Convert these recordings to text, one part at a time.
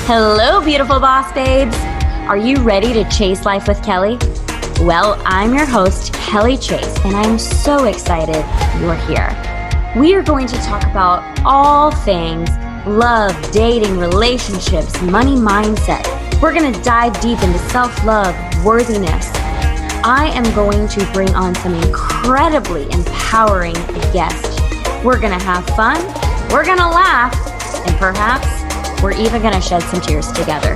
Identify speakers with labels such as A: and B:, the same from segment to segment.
A: Hello, beautiful boss babes. Are you ready to chase life with Kelly? Well, I'm your host, Kelly Chase, and I'm so excited you're here. We are going to talk about all things love, dating, relationships, money mindset. We're going to dive deep into self-love, worthiness. I am going to bring on some incredibly empowering guests. We're going to have fun, we're going to laugh, and perhaps we're even going to shed some tears together.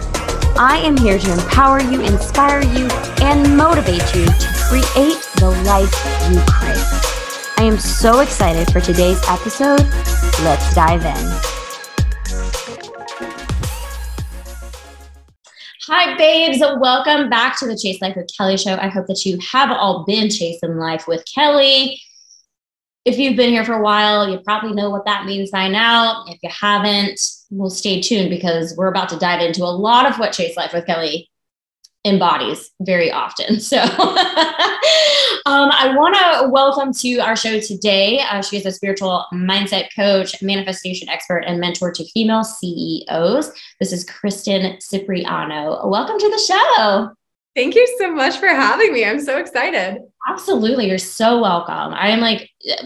A: I am here to empower you, inspire you, and motivate you to create the life you crave. I am so excited for today's episode. Let's dive in. Hi, babes. Welcome back to the Chase Life with Kelly show. I hope that you have all been chasing life with Kelly. If you've been here for a while, you probably know what that means by now. If you haven't, well, stay tuned because we're about to dive into a lot of what Chase Life with Kelly embodies very often. So I want to welcome to our show today. She is a spiritual mindset coach, manifestation expert, and mentor to female CEOs. This is Kristen Cipriano. Welcome to the show.
B: Thank you so much for having me. I'm so excited.
A: Absolutely. You're so welcome. I am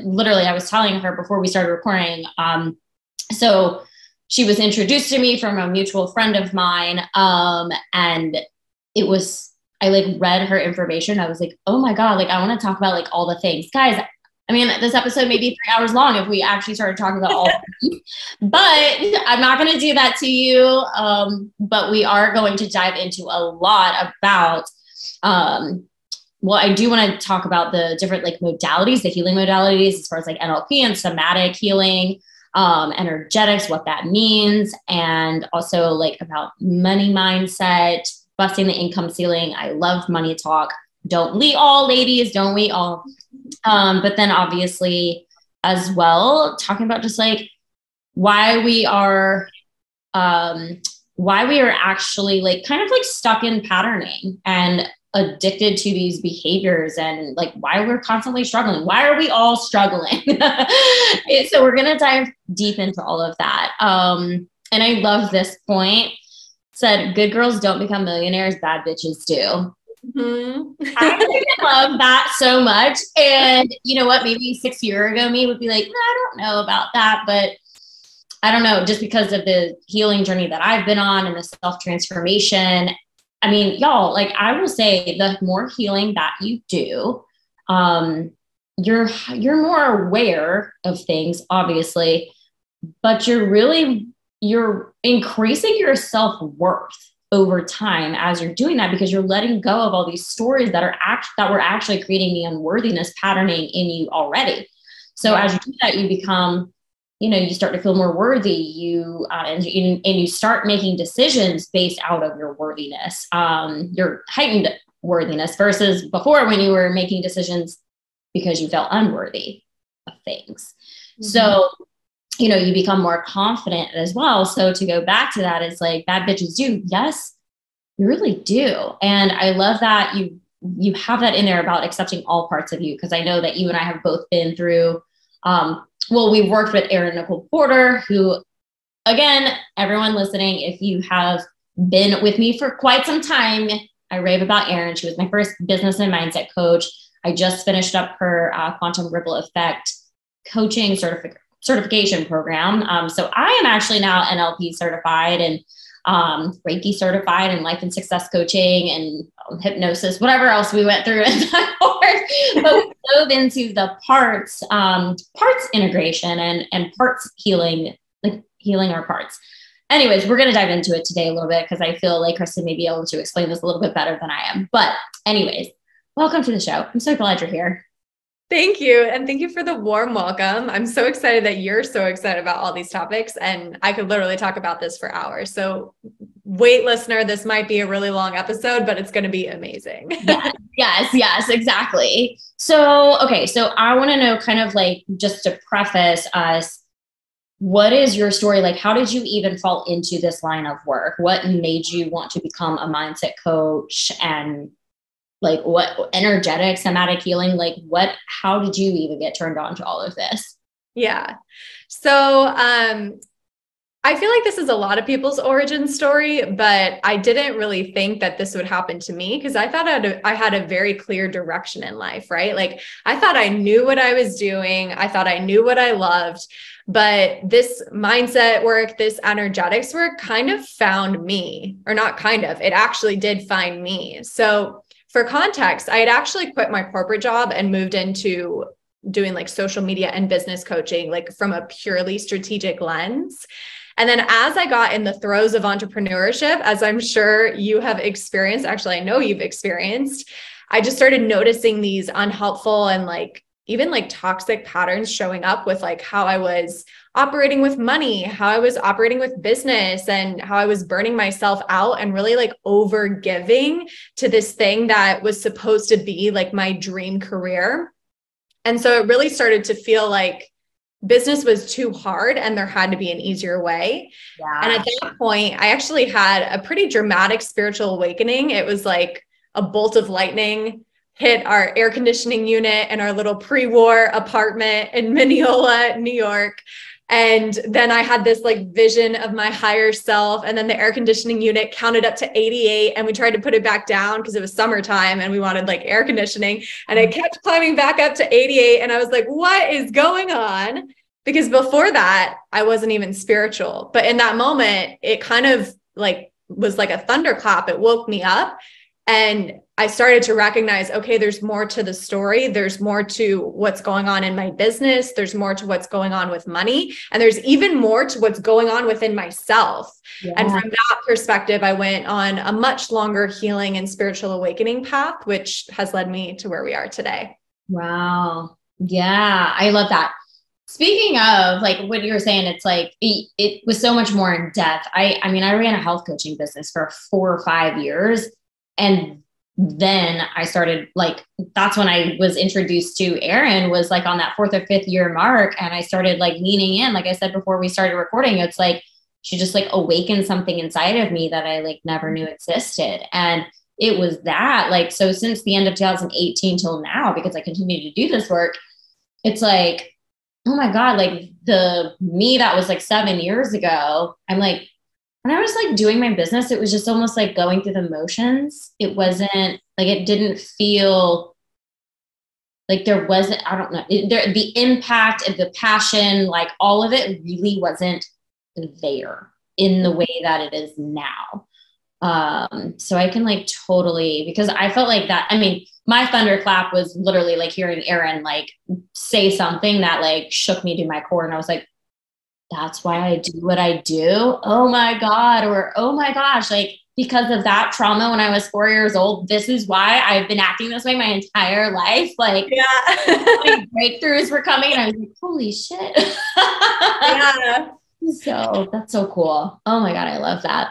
A: literally, I was telling her before we started recording. So she was introduced to me from a mutual friend of mine. And it was, I read her information. I was like, oh my God, I want to talk about all the things. Guys, I mean, this episode may be 3 hours long if we actually started talking about all the things, but I'm not going to do that to you. But we are going to dive into a lot about, well, I do want to talk about the different modalities, the healing modalities, as far as NLP and somatic healing, energetics, what that means. And also about money mindset, busting the income ceiling. I love money talk. Don't we all, ladies? Don't we all? But then obviously as well, talking about just why we are actually kind of stuck in patterning and addicted to these behaviors and why we're constantly struggling. Why are we all struggling? So we're going to dive deep into all of that. And I love this point. Said, good girls don't become millionaires, bad bitches do. Mm-hmm. I love that so much. And you know what? Maybe 6 years ago, me would be like, no, I don't know about that. But I don't know, just because of the healing journey that I've been on and the self-transformation. I mean, y'all, I will say the more healing that you do, you're more aware of things, obviously, but you're increasing your self-worth over time as you're doing that, because you're letting go of all these stories that were actually creating the unworthiness patterning in you already. So as you do that, you become, you start to feel more worthy. And you start making decisions based out of your worthiness, your heightened worthiness, versus before when you were making decisions because you felt unworthy of things. Mm-hmm. So you become more confident as well. So to go back to that, it's bad bitches do. Yes, you really do. And I love that you have that in there about accepting all parts of you. Cause I know that you and I have both been through, we've worked with Erin Nicole Porter, who, again, everyone listening, if you have been with me for quite some time, I rave about Erin. She was my first business and mindset coach. I just finished up her quantum ripple effect coaching certification program. So I am actually now NLP certified and Reiki certified and life and success coaching and hypnosis, whatever else we went through in that course. But we dove into the parts integration and parts healing, healing our parts. Anyways, we're going to dive into it today a little bit because I feel like Kristen may be able to explain this a little bit better than I am. But anyways, welcome to the show. I'm so glad you're here.
B: Thank you. And thank you for the warm welcome. I'm so excited that you're so excited about all these topics, and I could literally talk about this for hours. So wait, listener, this might be a really long episode, but it's going to be amazing.
A: Yes, exactly. So, okay. So I want to know kind of just to preface us, what is your story? How did you even fall into this line of work? What made you want to become a mindset coach, and what energetic, somatic healing, how did you even get turned on to all of this?
B: Yeah. So, I feel like this is a lot of people's origin story, but I didn't really think that this would happen to me because I thought I had a very clear direction in life, right? Like I thought I knew what I was doing. I thought I knew what I loved, but this mindset work, this energetics work kind of found me, or not kind of, it actually did find me. So for context, I had actually quit my corporate job and moved into doing like social media and business coaching, like from a purely strategic lens. And then as I got in the throes of entrepreneurship, as I'm sure you have experienced, actually, I know you've experienced, I just started noticing these unhelpful and like even like toxic patterns showing up with like how I was operating with money, how I was operating with business, and how I was burning myself out and really like over giving to this thing that was supposed to be like my dream career. And so it really started to feel like business was too hard and there had to be an easier way. Yeah. And at that point, I actually had a pretty dramatic spiritual awakening. It was like a bolt of lightning hit our air conditioning unit in our little pre-war apartment in Mineola, New York. And then I had this like vision of my higher self. And then the air conditioning unit counted up to 88 and we tried to put it back down because it was summertime and we wanted like air conditioning. And it kept climbing back up to 88. And I was like, what is going on? Because before that, I wasn't even spiritual. But in that moment, it kind of like was like a thunderclap. It woke me up. And I started to recognize, okay, there's more to the story. There's more to what's going on in my business. There's more to what's going on with money. And there's even more to what's going on within myself. Yeah. And from that perspective, I went on a much longer healing and spiritual awakening path, which has led me to where we are today.
A: Wow. Yeah, I love that. Speaking of like what you were saying, it's like, it was so much more in depth. I mean, I ran a health coaching business for 4 or 5 years. And then I started like, that's when I was introduced to Erin, was like on that 4th or 5th year mark. And I started like leaning in, like I said, before we started recording, it's like, she just like awakened something inside of me that I like never knew existed. And it was that like, so since the end of 2018 till now, because I continue to do this work, it's like, oh my God, like the me that was like 7 years ago, I'm like, when I was like doing my business, it was just almost like going through the motions. It wasn't like, it didn't feel like there wasn't, I don't know, the impact of the passion, like all of it really wasn't there in the way that it is now. So I can like totally, because I felt like that, I mean, my thunderclap was literally like hearing Erin like say something that like shook me to my core. And I was like, that's why I do what I do. Oh my God. Or, oh my gosh, like because of that trauma when I was 4 years old, this is why I've been acting this way my entire life. Like yeah. Breakthroughs were coming and I was like, holy shit. Yeah. So that's so cool. Oh my God. I love that.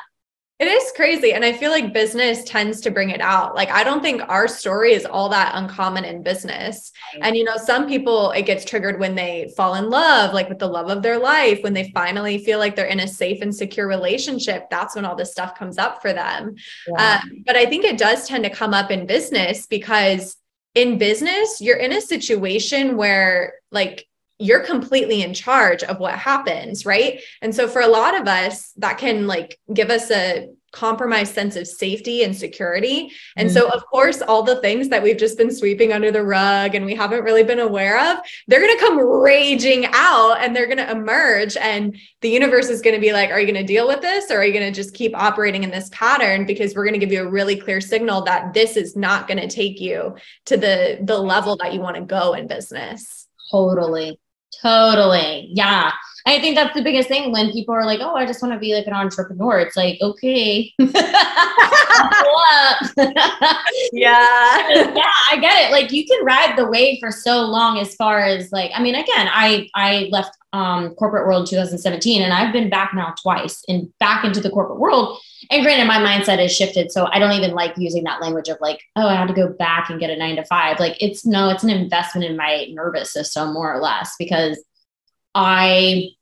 B: It is crazy. And I feel like business tends to bring it out. Like, I don't think our story is all that uncommon in business. And, you know, some people, it gets triggered when they fall in love, like with the love of their life, when they finally feel like they're in a safe and secure relationship, that's when all this stuff comes up for them. Yeah. But I think it does tend to come up in business because in business, you're in a situation where like, you're completely in charge of what happens. Right. And so for a lot of us, that can like give us a compromised sense of safety and security. And so of course, all the things that we've just been sweeping under the rug and we haven't really been aware of, they're going to come raging out and they're going to emerge. And the universe is going to be like, are you going to deal with this? Or are you going to just keep operating in this pattern? Because we're going to give you a really clear signal that this is not going to take you to the level that you want to go in business.
A: Totally. Yeah. I think that's the biggest thing when people are like, oh, I just want to be like an entrepreneur. It's like, okay. Yeah. Yeah, I get it. Like you can ride the wave for so long as far as like, I mean, again, I left corporate world in 2017 and I've been back now twice and back into the corporate world. And granted, my mindset has shifted. So I don't even like using that language of like, oh, I had to go back and get a 9 to 5. Like it's an investment in my nervous system more or less, because I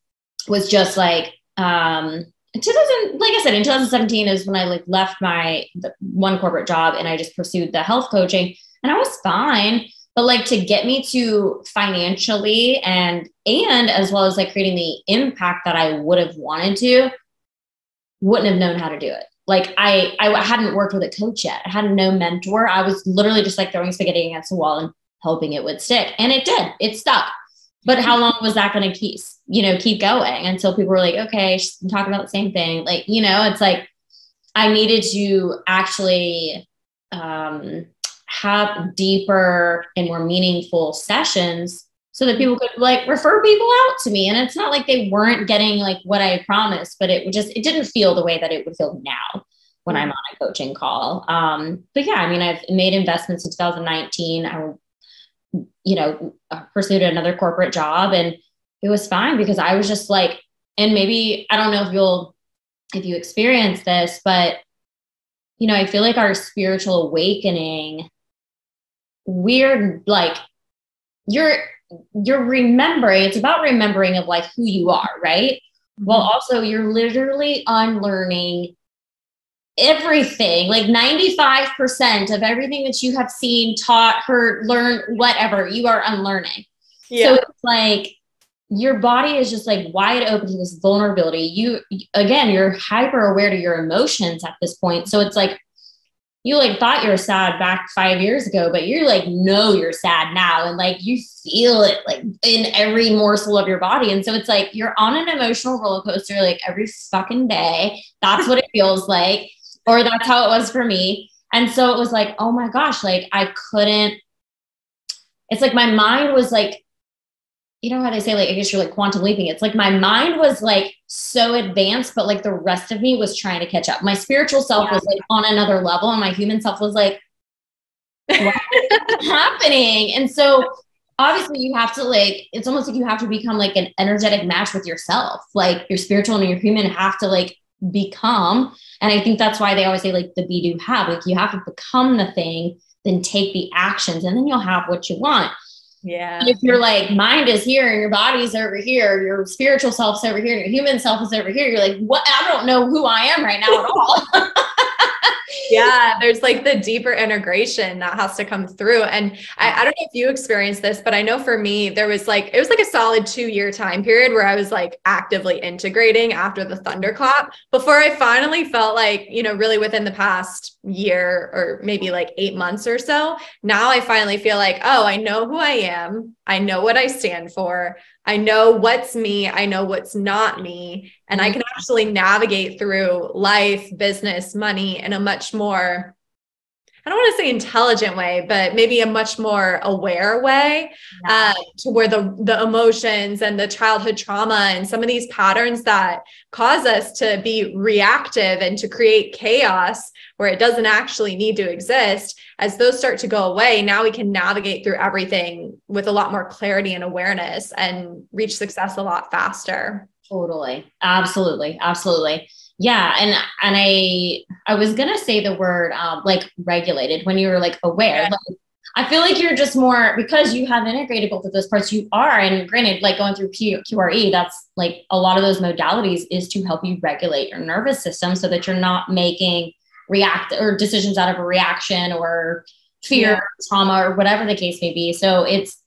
A: was just like, like I said, in 2017 is when I like left my one corporate job and I just pursued the health coaching and I was fine. But like to get me to financially and as well as like creating the impact that I would have wanted to, wouldn't have known how to do it. Like I hadn't worked with a coach yet. I had no mentor. I was literally just like throwing spaghetti against the wall and hoping it would stick. And it did. It stuck. But how long was that going to keep going until people were like, okay, she's talking about the same thing. Like, it's like I needed to actually have deeper and more meaningful sessions so that people could like refer people out to me. And it's not like they weren't getting like what I promised, but it didn't feel the way that it would feel now when I'm on a coaching call. But yeah, I mean, I've made investments in 2019. I pursued another corporate job, and it was fine because I was just like, and maybe, I don't know if you experience this, but I feel like our spiritual awakening, we're like, you're remembering, it's about remembering of like who you are, right? Well, also you're literally unlearning everything, like 95% of everything that you have seen, taught, heard, learned, whatever, you are unlearning. Yeah. So it's like your body is just like wide open to this vulnerability. You're hyper aware to your emotions at this point. So it's like, you like thought you were sad back 5 years ago, but you're like, no, you're sad now. And like, you feel it like in every morsel of your body. And so it's like, you're on an emotional roller coaster, like every fucking day. That's what it feels like, or that's how it was for me. And so it was like, oh my gosh, like it's like my mind was like, you know how they say, like, I guess you're like quantum leaping. It's like my mind was like so advanced, but like the rest of me was trying to catch up. My spiritual self was like on another level, and my human self was like, what is happening? And so obviously you have to like, it's almost like you have to become like an energetic match with yourself. Like your spiritual and your human have to like become. And I think that's why they always say like the be, do, have, like you have to become the thing, then take the actions, and then you'll have what you want.
B: Yeah.
A: And if you're like, mind is here and your body's over here, your spiritual self's over here, and your human self is over here, you're like, what? I don't know who I am right now at all.
B: Yeah, there's like the deeper integration that has to come through. And I don't know if you experienced this, but I know for me, it was like a solid 2-year time period where I was like actively integrating after the thunderclap before I finally felt like, really within the past year or maybe like 8 months or so, now I finally feel like, oh, I know who I am. I know what I stand for. I know what's me. I know what's not me. And I can actually navigate through life, business, money in a much more, I don't want to say intelligent way, but maybe a much more aware way, to where the emotions and the childhood trauma and some of these patterns that cause us to be reactive and to create chaos where it doesn't actually need to exist, as those start to go away, now we can navigate through everything with a lot more clarity and awareness and reach success a lot faster.
A: Totally. Absolutely. Absolutely. Yeah. And I was going to say the word, like regulated when you were like aware. Yeah. Like, I feel like you're just more, because you have integrated both of those parts, you are, and granted, like going through QRE, that's like a lot of those modalities is to help you regulate your nervous system so that you're not making decisions out of a reaction or fear, or trauma, or whatever the case may be. So it's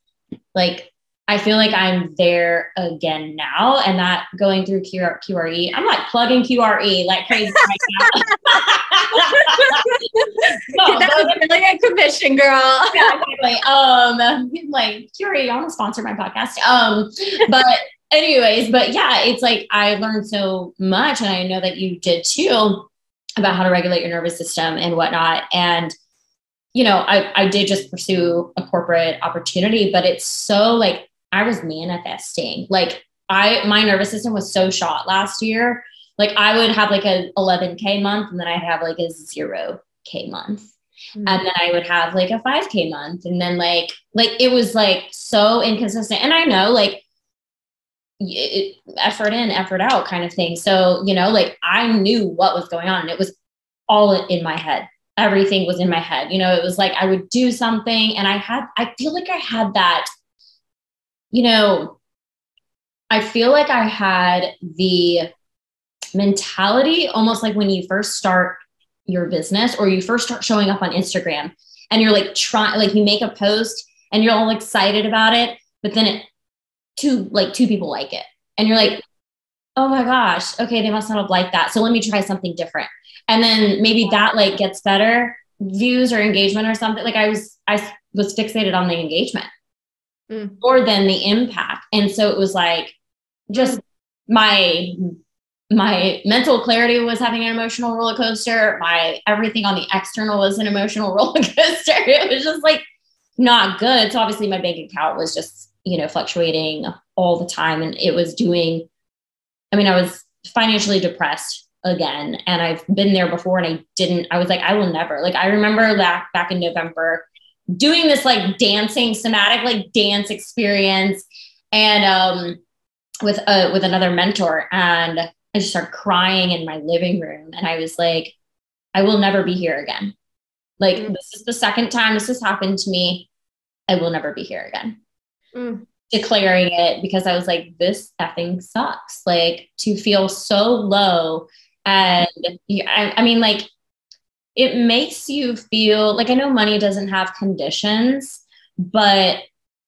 A: like, I feel like I'm there again now, and that going through QRE, I'm like plugging QRE like crazy right now.
B: That's really a commission, girl.
A: Yeah, exactly. Like QRE, I want to sponsor my podcast. But anyways, but yeah, it's like I learned so much, and I know that you did too, about how to regulate your nervous system and whatnot. And I did just pursue a corporate opportunity, but it's so like, I was manifesting. Like my nervous system was so shot last year. Like I would have like a 11K month, and then I'd have like a 0K month. Mm-hmm. And then I would have like a 5K month. And then like it was like so inconsistent. And I know like effort in, effort out kind of thing. So, like I knew what was going on, and it was all in my head. Everything was in my head. It was like, I would do something, and I feel like I had that, I feel like I had the mentality almost like when you first start your business or you first start showing up on Instagram, and you're like you make a post and you're all excited about it, but then two people like it. And you're like, oh my gosh, okay, they must not have liked that. So let me try something different. And then maybe that like gets better views or engagement or something. Like I was fixated on the engagement more than the impact. And so it was like just my mental clarity was having an emotional roller coaster. My everything on the external was an emotional roller coaster. It was just like not good. So obviously my bank account was just, fluctuating all the time. And it was I was financially depressed again. And I've been there before and I was like, I will never, like, I remember back in November doing this like dancing somatic, like dance experience. And, with another mentor, and I just started crying in my living room. And I was like, I will never be here again. Like, this is the second time this has happened to me. I will never be here again. Declaring it, because I was like, this effing sucks. Like, to feel so low. And I mean, like, it makes you feel like, I know money doesn't have conditions, but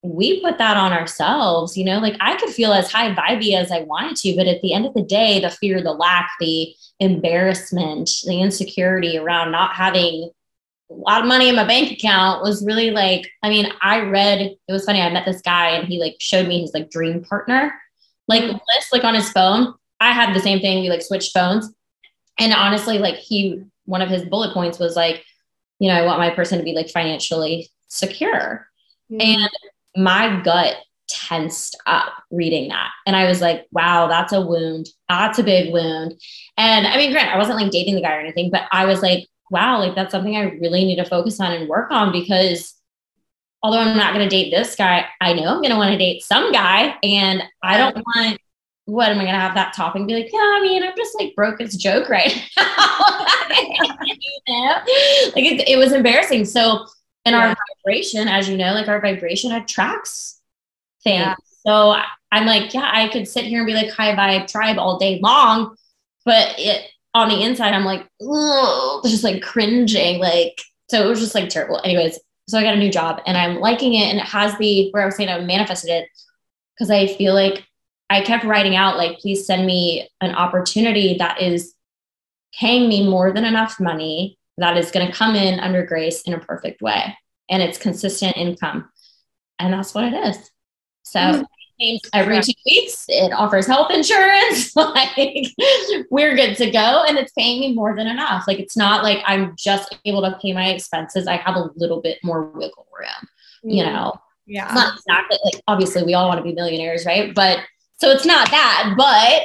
A: we put that on ourselves, like I could feel as high vibey as I wanted to, but at the end of the day, the fear, the lack, the embarrassment, the insecurity around not having a lot of money in my bank account was really like, it was funny. I met this guy and he like showed me his like dream partner, like list, like on his phone. I had the same thing. We like switched phones. And honestly, like one of his bullet points was like, I want my person to be like financially secure. And my gut tensed up reading that. And I was like, wow, that's a wound. That's a big wound. And granted, I wasn't like dating the guy or anything, but I was like, wow, like that's something I really need to focus on and work on, because although I'm not going to date this guy, I know I'm going to want to date some guy. And I don't want, what am I going to have that topic be like, yeah, I'm just like broke as a joke right now. Like it was embarrassing. So, and our vibration, as you know, like our vibration attracts things. Yeah. So I'm like, yeah, I could sit here and be like high vibe tribe all day long, but on the inside, I'm like, just like cringing. Like, so it was just like terrible. Anyways, so I got a new job and I'm liking it. And it has where I was saying I manifested it, because I feel like I kept writing out, like, please send me an opportunity that is paying me more than enough money, that is going to come in under grace in a perfect way. And it's consistent income. And that's what it is. So every 2 weeks, it offers health insurance. Like, we're good to go. And it's paying me more than enough. Like, it's not like I'm just able to pay my expenses. I have a little bit more wiggle room, Yeah. It's not exactly like, obviously we all want to be millionaires, right? But so it's not that, but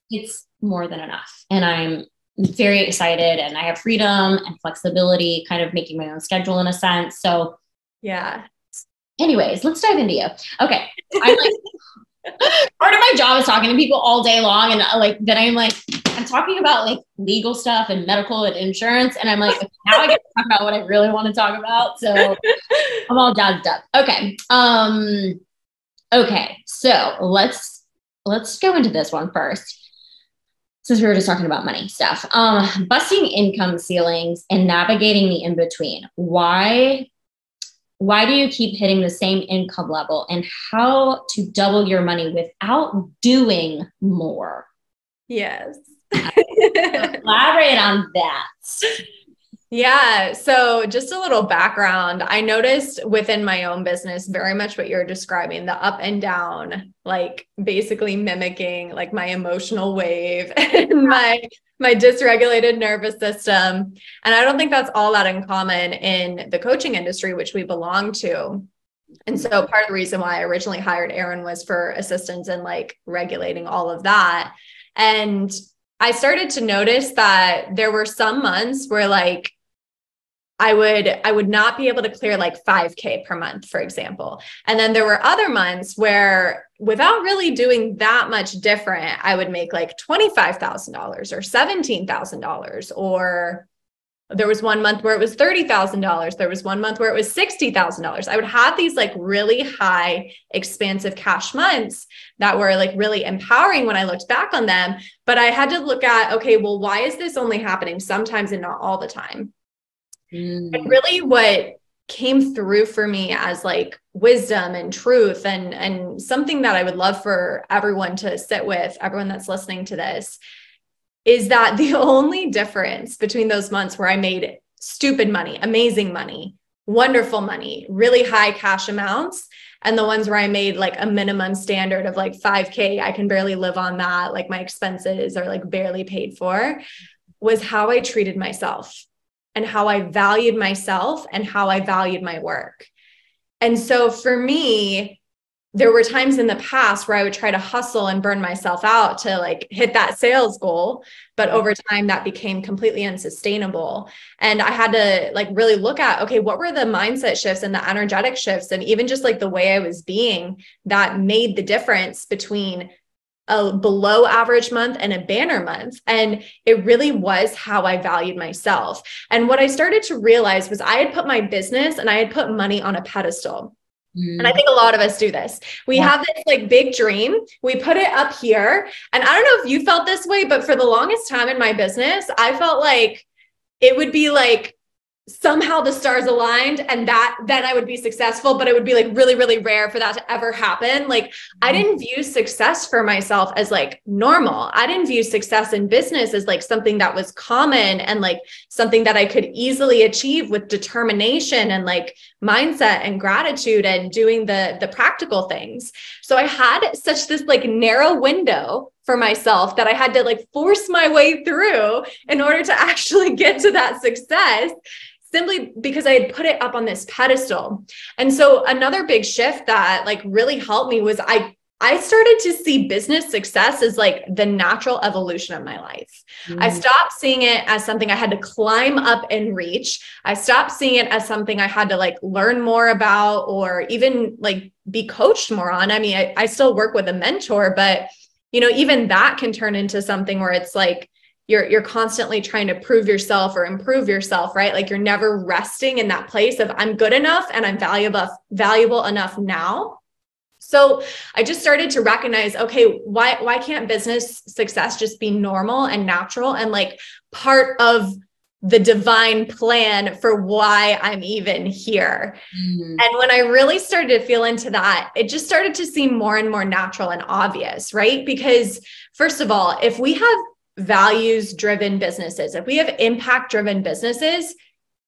A: it's more than enough. And I'm very excited, and I have freedom and flexibility, kind of making my own schedule in a sense. So anyways, let's dive into you. Okay. I'm like, part of my job is talking to people all day long. And I'm talking about like legal stuff and medical and insurance. And I'm like, now I get to talk about what I really want to talk about. So I'm all jazzed up. Okay. Okay. So let's go into this one first, since we were just talking about money stuff. Busting income ceilings and navigating the in-between. Why do you keep hitting the same income level, and how to double your money without doing more?
B: Yes.
A: Elaborate on that.
B: Yeah. So just a little background. I noticed within my own business, very much what you're describing, the up and down, like basically mimicking like my emotional wave and my dysregulated nervous system. And I don't think that's all that uncommon in the coaching industry, which we belong to. And so part of the reason why I originally hired Erin was for assistance in like regulating all of that. And I started to notice that there were some months where like I would not be able to clear like 5K per month, for example. And then there were other months where, without really doing that much different, I would make like $25,000 or $17,000. Or there was one month where it was $30,000. There was one month where it was $60,000. I would have these like really high, expansive cash months that were like really empowering when I looked back on them. But I had to look at, okay, well, why is this only happening sometimes and not all the time? And really what came through for me as like wisdom and truth and something that I would love for everyone to sit with, everyone that's listening to this, is that the only difference between those months where I made stupid money, amazing money, wonderful money, really high cash amounts, and the ones where I made like a minimum standard of like 5K, I can barely live on that, like my expenses are like barely paid for, was how I treated myself and how I valued myself and how I valued my work. And so for me, there were times in the past where I would try to hustle and burn myself out to like hit that sales goal. But over time that became completely unsustainable. And I had to like really look at, okay, what were the mindset shifts and the energetic shifts? And even just like the way I was being that made the difference between a below average month and a banner month. And it really was how I valued myself. And what I started to realize was I had put my business and I had put money on a pedestal. And I think a lot of us do this. We have this like big dream. We put it up here. And I don't know if you felt this way, but for the longest time in my business, I felt like it would be like somehow the stars aligned and that then I would be successful, but it would be like really, really rare for that to ever happen. Like I didn't view success for myself as like normal. I didn't view success in business as like something that was common and like something that I could easily achieve with determination and like mindset and gratitude and doing the practical things. So I had such this like narrow window for myself that I had to like force my way through in order to actually get to that success, simply because I had put it up on this pedestal. And so another big shift that like really helped me was I started to see business success as like the natural evolution of my life. I stopped seeing it as something I had to climb up and reach. I stopped seeing it as something I had to like learn more about or even like be coached more on. I mean, I still work with a mentor, but you know, even that can turn into something where it's like, you're constantly trying to prove yourself or improve yourself, right? Like you're never resting in that place of I'm good enough and I'm valuable enough now. So I just started to recognize, okay, why can't business success just be normal and natural and like part of the divine plan for why I'm even here? And when I really started to feel into that, it just started to seem more and more natural and obvious, right? Because first of all, if we have values-driven businesses, if we have impact-driven businesses,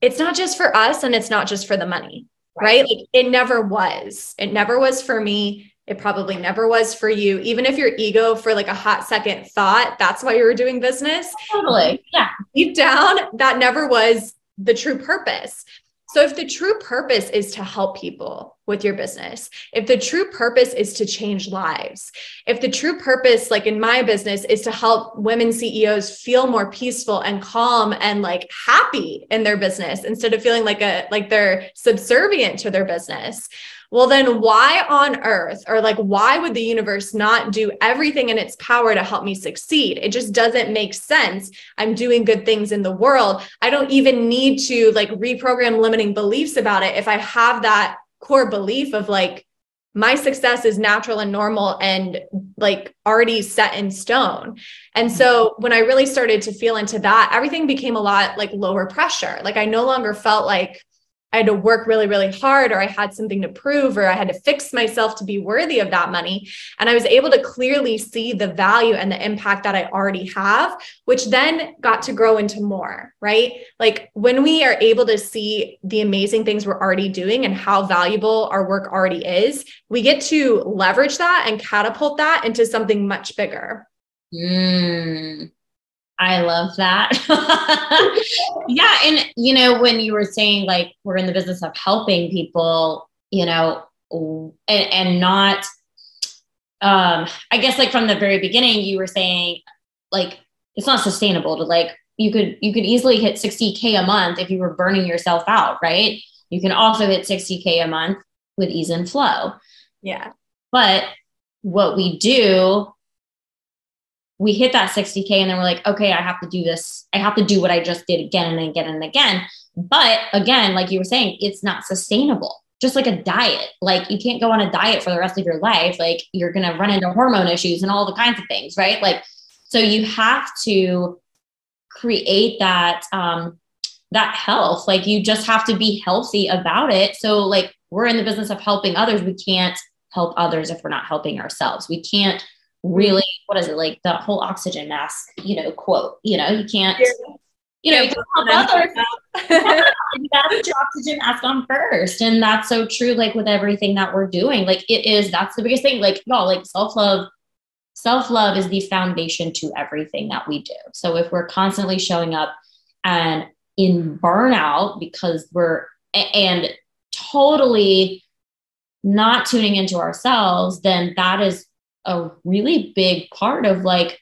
B: it's not just for us and it's not just for the money, right? Like it never was. It never was for me. It probably never was for you. Even if your ego for like a hot second thought, that's why you were doing business.
A: Totally. Yeah.
B: Deep down, that never was the true purpose. So if the true purpose is to help people with your business, if the true purpose is to change lives, if the true purpose, like in my business, is to help women CEOs feel more peaceful and calm and like happy in their business instead of feeling like they're subservient to their business, well, then why on earth, or like, why would the universe not do everything in its power to help me succeed? It just doesn't make sense. I'm doing good things in the world. I don't even need to like reprogram limiting beliefs about it. If I have that core belief of like, my success is natural and normal and like already set in stone. And so when I really started to feel into that, everything became a lot like lower pressure. Like I no longer felt like I had to work really, really hard, or I had something to prove, or I had to fix myself to be worthy of that money. And I was able to clearly see the value and the impact that I already have, which then got to grow into more, right? Like when we are able to see the amazing things we're already doing and how valuable our work already is, we get to leverage that and catapult that into something much bigger.
A: I love that. Yeah. And, you know, when you were saying like, we're in the business of helping people, you know, and not, I guess like from the very beginning, you were saying like, it's not sustainable to like, you could easily hit 60K a month if you were burning yourself out, right? You can also hit 60K a month with ease and flow.
B: Yeah.
A: But what we do, we hit that 60K and then we're like, okay, I have to do this. I have to do what I just did again and again and again. But again, like you were saying, it's not sustainable. Just like a diet. Like you can't go on a diet for the rest of your life. Like you're going to run into hormone issues and all the kinds of things, right? Like, so you have to create that, that health. Like you just have to be healthy about it. So like we're in the business of helping others. We can't help others if we're not helping ourselves. We can't really, what is it? Like the whole oxygen mask, quote, you can't, you can help others. You gotta put your oxygen mask on first. And that's so true. Like with everything that we're doing, like that's the biggest thing. Like y'all, like self-love is the foundation to everything that we do. So if we're constantly showing up and in burnout because and totally not tuning into ourselves, then that is a really big part of like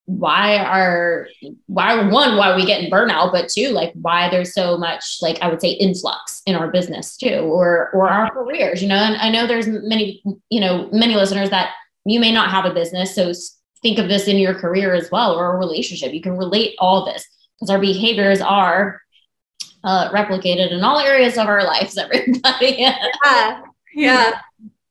A: why we get in burnout, but two, like why there's so much, like I would say, influx in our business too, or our careers, and I know there's many listeners that you may not have a business. So think of this in your career as well, or a relationship. You can relate all this because our behaviors are replicated in all areas of our lives, everybody.
B: Yeah.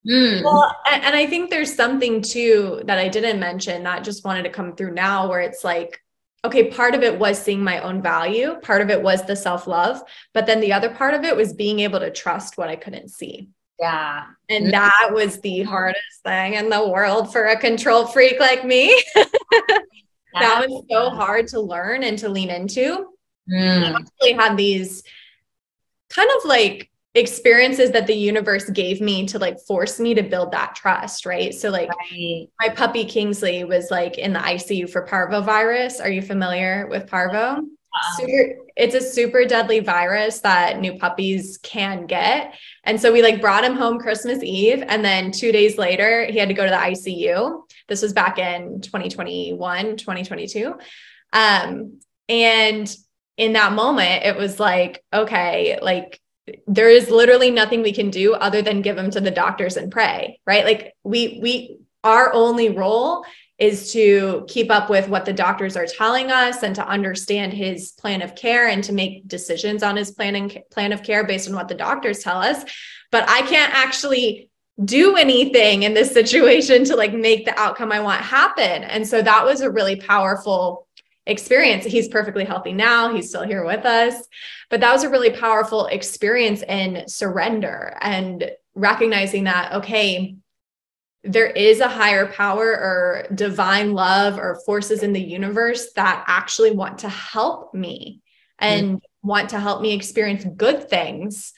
B: Well, and I think there's something too that I didn't mention that just wanted to come through now, where it's like, okay, part of it was seeing my own value. Part of it was the self-love, but then the other part of it was being able to trust what I couldn't see.
A: Yeah.
B: And that was the hardest thing in the world for a control freak like me. That was so hard to learn and to lean into. I actually had these kind of like experiences that the universe gave me to like force me to build that trust. Right. So like my puppy Kingsley was like in the ICU for parvovirus. Are you familiar with parvo? It's a super deadly virus that new puppies can get. And so we like brought him home Christmas Eve. And then 2 days later, he had to go to the ICU. This was back in 2021, 2022. And in that moment, it was like, okay, like there is literally nothing we can do other than give him to the doctors and pray, right? Like our only role is to keep up with what the doctors are telling us and to understand his plan of care and to make decisions on his plan of care based on what the doctors tell us. But I can't actually do anything in this situation to like make the outcome I want happen. And so that was a really powerful experience. He's perfectly healthy now. He's still here with us, but that was a really powerful experience in surrender and recognizing that, okay, there is a higher power or divine love or forces in the universe that actually want to help me and want to help me experience good things.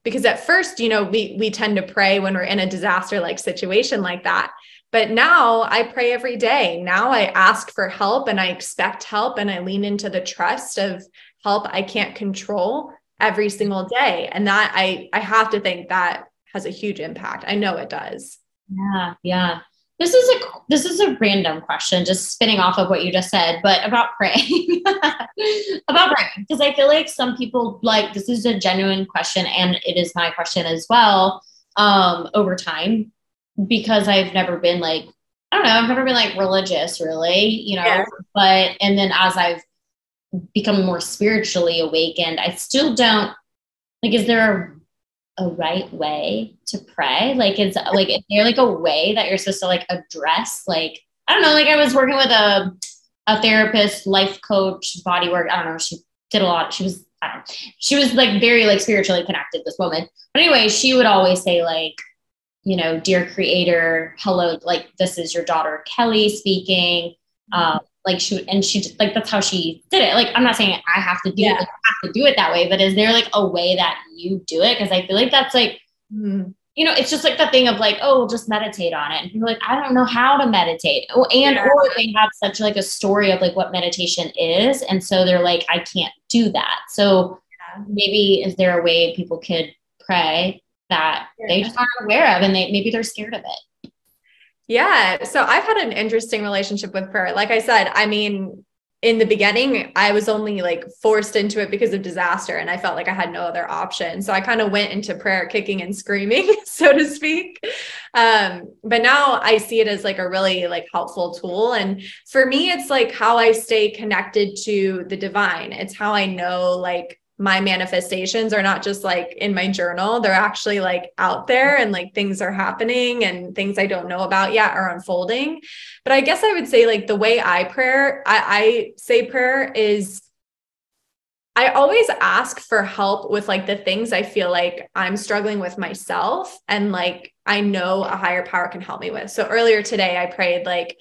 B: Because at first, we tend to pray when we're in a disaster-like situation like that. But now I pray every day. Now I ask for help and I expect help and I lean into the trust of help I can't control every single day. And that I have to think that has a huge impact. I know it does.
A: Yeah. This is a random question, just spinning off of what you just said, but about praying, because I feel like some people like, this is a genuine question and it is my question as well, over time, because I've never been like, I've never been like religious really, but, and then as I've become more spiritually awakened, I still don't like, is there a right way to pray? Like, is there like a way that you're supposed to like address, like, I don't know, like I was working with a therapist, life coach, body work. I don't know. She did a lot. She was like very like spiritually connected, this woman. But anyway, she would always say like, dear creator, hello, like this is your daughter, Kelly speaking. Like she just like, that's how she did it. Like, I'm not saying I have to do it, like, I have to do it that way, but is there like a way that you do it? Cause I feel like that's like, it's just like the thing of like, oh, just meditate on it. And people are like, I don't know how to meditate. Or they have such like a story of like what meditation is. And so they're like, I can't do that. So maybe is there a way people could pray that they just aren't aware of and maybe they're scared of it?
B: Yeah. So I've had an interesting relationship with prayer. Like I said, I mean, in the beginning, I was only like forced into it because of disaster and I felt like I had no other option. So I kind of went into prayer kicking and screaming, so to speak. But now I see it as like a really like helpful tool. And for me, it's like how I stay connected to the divine. It's how I know like my manifestations are not just like in my journal. They're actually like out there and like things are happening and things I don't know about yet are unfolding. But I guess I would say like the way I say prayer is I always ask for help with like the things I feel like I'm struggling with myself. And like, I know a higher power can help me with. So earlier today, I prayed like,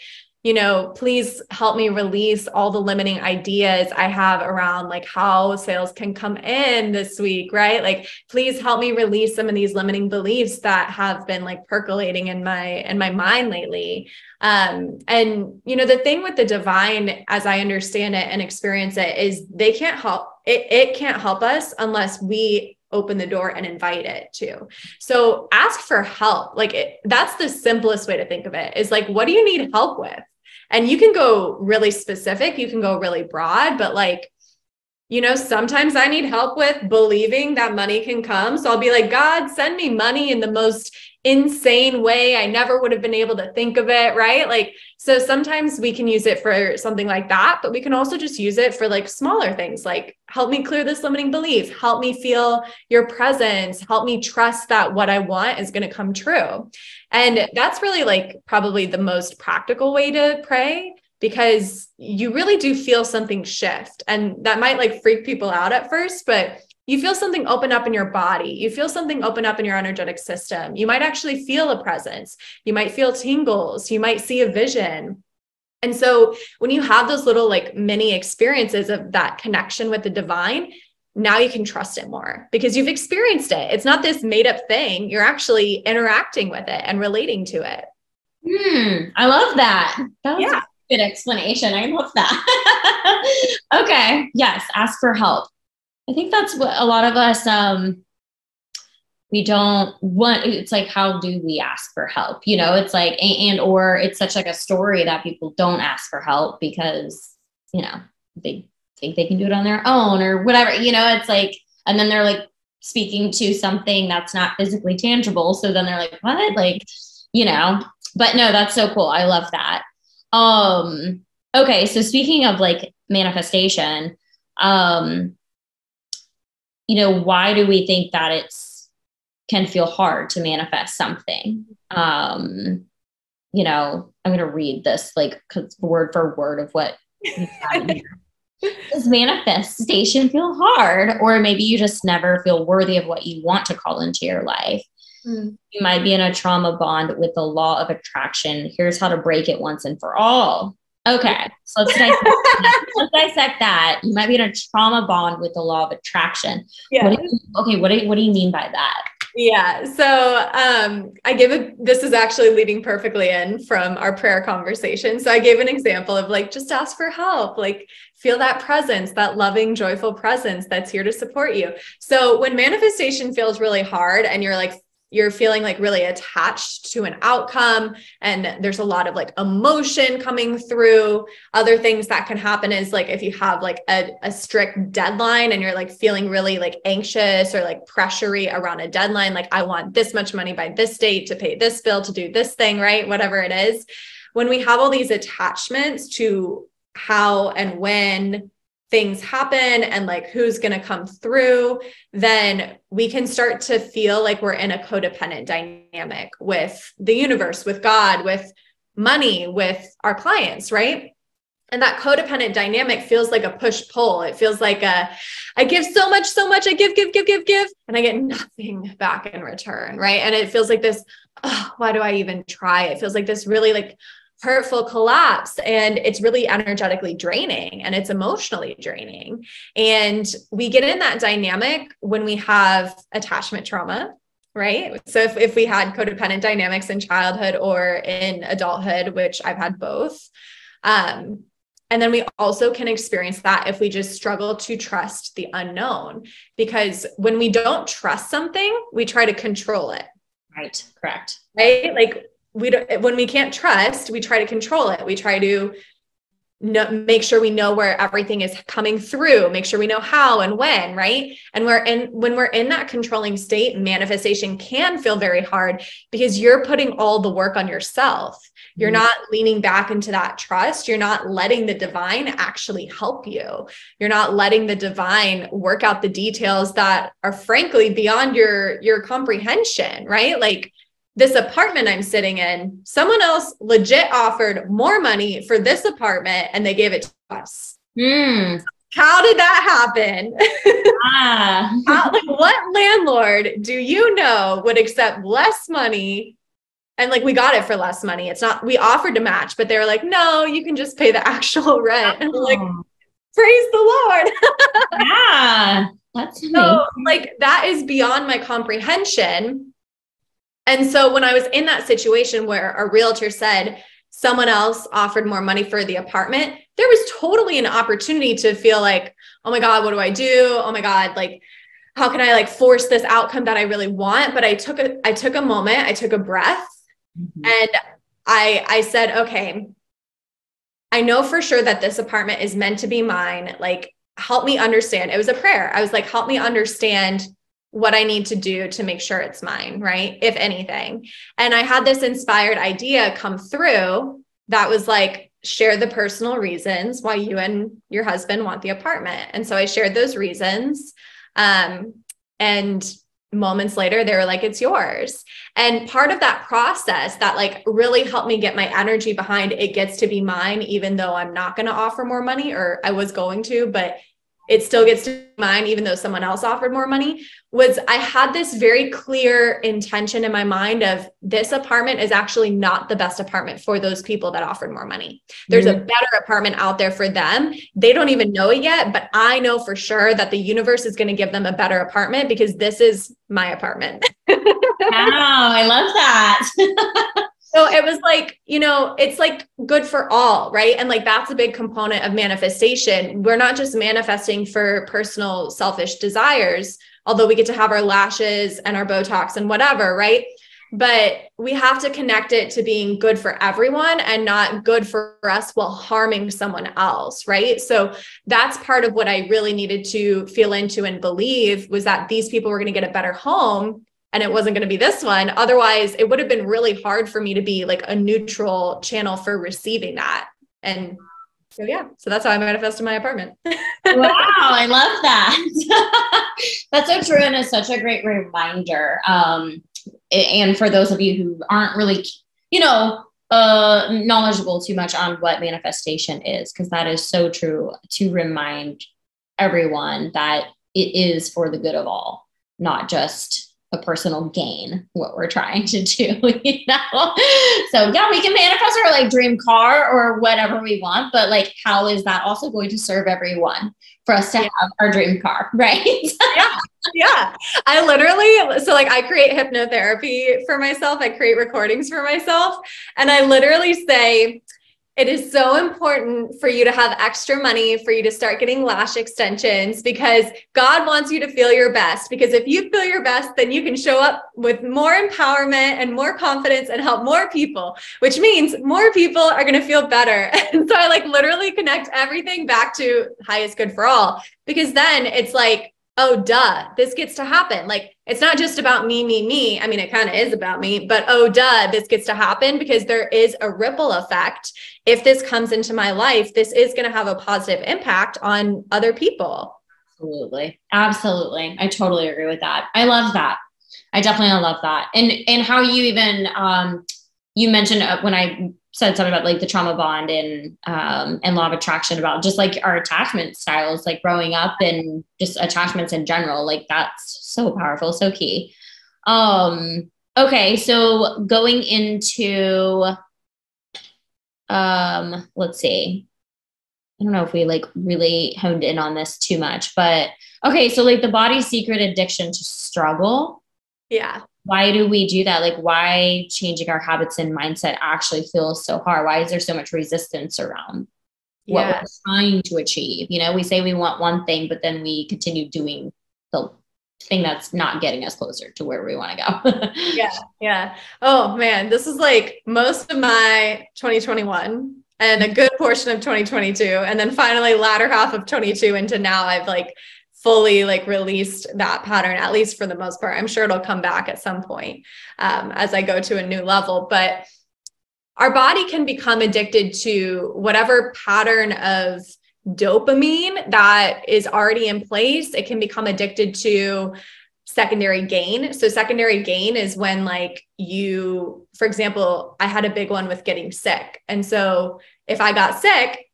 B: please help me release all the limiting ideas I have around like how sales can come in this week, right? Like, please help me release some of these limiting beliefs that have been like percolating in my mind lately. And the thing with the divine, as I understand it and experience it, is they can't help it can't help us unless we open the door and invite it to. So ask for help. Like that's the simplest way to think of it, is like, what do you need help with? And you can go really specific, you can go really broad, but like, sometimes I need help with believing that money can come. So I'll be like, God, send me money in the most insane way. I never would have been able to think of it. Right. Like, so sometimes we can use it for something like that, but we can also just use it for like smaller things, like help me clear this limiting belief, help me feel your presence, help me trust that what I want is going to come true. And that's really like probably the most practical way to pray, because you really do feel something shift. And that might like freak people out at first, but you feel something open up in your body. You feel something open up in your energetic system. You might actually feel a presence. You might feel tingles. You might see a vision. And so when you have those little like mini experiences of that connection with the divine, now you can trust it more because you've experienced it. It's not this made up thing. You're actually interacting with it and relating to it.
A: I love that. That was a good explanation. I love that. Okay. Yes. Ask for help. I think that's what a lot of us, we don't want. It's like, how do we ask for help? It's like, or it's such like a story that people don't ask for help because, they think they can do it on their own or whatever, it's like, and then they're like speaking to something that's not physically tangible. So then they're like, what? Like, but no, that's so cool. I love that. Okay. So speaking of like manifestation, why do we think that can feel hard to manifest something? I'm going to read this like word for word of what does manifestation feel hard? Or maybe you just never feel worthy of what you want to call into your life. You might be in a trauma bond with the law of attraction. Here's how to break it once and for all. Okay, so let's dissect that. You might be in a trauma bond with the law of attraction. Yeah. What do you mean by that?
B: Yeah. So this is actually leading perfectly in from our prayer conversation. So I gave an example of like, just ask for help, like feel that presence, that loving, joyful presence that's here to support you. So when manifestation feels really hard and you're feeling like really attached to an outcome and there's a lot of like emotion coming through. Other things that can happen is like, if you have like a strict deadline and you're like feeling really like anxious or like pressury around a deadline, like I want this much money by this date to pay this bill, to do this thing, right? Whatever it is. When we have all these attachments to how and when things happen and like who's going to come through, then we can start to feel like we're in a codependent dynamic with the universe, with God, with money, with our clients, right? And that codependent dynamic feels like a push-pull. It feels like I give so much, I give, and I get nothing back in return, right? And it feels like this, why do I even try? It feels like this really like hurtful collapse, and it's really energetically draining and it's emotionally draining. And we get in that dynamic when we have attachment trauma, right? So if we had codependent dynamics in childhood or in adulthood, which I've had both, and then we also can experience that if we just struggle to trust the unknown, because when we don't trust something, we try to control it.
A: Right. Correct.
B: Right. Like when we can't trust, we try to control it. We try to make sure we know where everything is coming through, make sure we know how and when, right? And when we're in that controlling state, manifestation can feel very hard because you're putting all the work on yourself. You're not leaning back into that trust. You're not letting the divine actually help you. You're not letting the divine work out the details that are frankly beyond your comprehension, right? Like, this apartment I'm sitting in, someone else legit offered more money for this apartment and they gave it to us. How did that happen?
A: Ah.
B: Like, what landlord do you know would accept less money? And like, we got it for less money. It's not, we offered to match, but they were like, no, you can just pay the actual rent. And I'm like, praise the Lord.
A: Yeah, that's
B: So
A: amazing.
B: like, that is beyond my comprehension. And so when I was in that situation where a realtor said someone else offered more money for the apartment, there was totally an opportunity to feel like, oh my God, what do I do? Oh my God, like, how can I like force this outcome that I really want? But I took a moment, I took a breath,
A: Mhm.
B: and I said, okay, I know for sure that this apartment is meant to be mine. Like, help me understand. It was a prayer. I was like, help me understand what I need to do to make sure it's mine, right? If anything. And I had this inspired idea come through that was like, share the personal reasons why you and your husband want the apartment. And so I shared those reasons. And moments later, they were like, it's yours. And part of that process that like really helped me get my energy behind it gets to be mine, even though I'm not going to offer more money, or I was going to, but it still gets to be mine, even though someone else offered more money, was I had this very clear intention in my mind of this apartment is actually not the best apartment for those people that offered more money. There's a better apartment out there for them. They don't even know it yet, but I know for sure that the universe is going to give them a better apartment because this is my apartment.
A: Wow, I love that.
B: So it was like, it's like good for all, right? And like, that's a big component of manifestation. We're not just manifesting for personal selfish desires, although we get to have our lashes and our Botox and whatever, right? But we have to connect it to being good for everyone and not good for us while harming someone else, right? So that's part of what I really needed to feel into and believe, was that these people were going to get a better home, and it wasn't going to be this one. Otherwise, it would have been really hard for me to be like a neutral channel for receiving that. And so, yeah, so that's how I manifested my apartment.
A: Wow, I love that. That's so true. And it's such a great reminder. And for those of you who aren't really, knowledgeable too much on what manifestation is, because that is so true, to remind everyone that it is for the good of all, not just a personal gain, what we're trying to do, So yeah, we can manifest our like dream car or whatever we want, but like, how is that also going to serve everyone for us to have our dream car, right?
B: Yeah. I literally, so like I create hypnotherapy for myself. I create recordings for myself. And I literally say, it is so important for you to have extra money, for you to start getting lash extensions, because God wants you to feel your best. Because if you feel your best, then you can show up with more empowerment and more confidence and help more people, which means more people are going to feel better. And so I like literally connect everything back to highest good for all, because then it's like, oh, duh, this gets to happen. Like, it's not just about me, me, me. I mean, it kind of is about me, but oh, duh, this gets to happen because there is a ripple effect. If this comes into my life, this is going to have a positive impact on other people.
A: Absolutely. Absolutely. I totally agree with that. I love that. I definitely love that. And how you even, you mentioned when I said something about like the trauma bond and law of attraction, about just like our attachment styles, like growing up and just attachments in general, like that's so powerful, so key. Okay. So going into, let's see, I don't know if we like really honed in on this too much, but okay. So like the body's secret addiction to struggle.
B: Yeah.
A: Why do we do that? Like, why changing our habits and mindset actually feels so hard? Why is there so much resistance around what we're trying to achieve? We say we want one thing, but then we continue doing the thing that's not getting us closer to where we want to go.
B: Yeah. Oh man, this is like most of my 2021 and a good portion of 2022. And then finally latter half of 22 into now, I've like fully like released that pattern, at least for the most part. I'm sure it'll come back at some point as I go to a new level, but our body can become addicted to whatever pattern of dopamine that is already in place. It can become addicted to secondary gain. So secondary gain is when like for example, I had a big one with getting sick. And so if I got sick,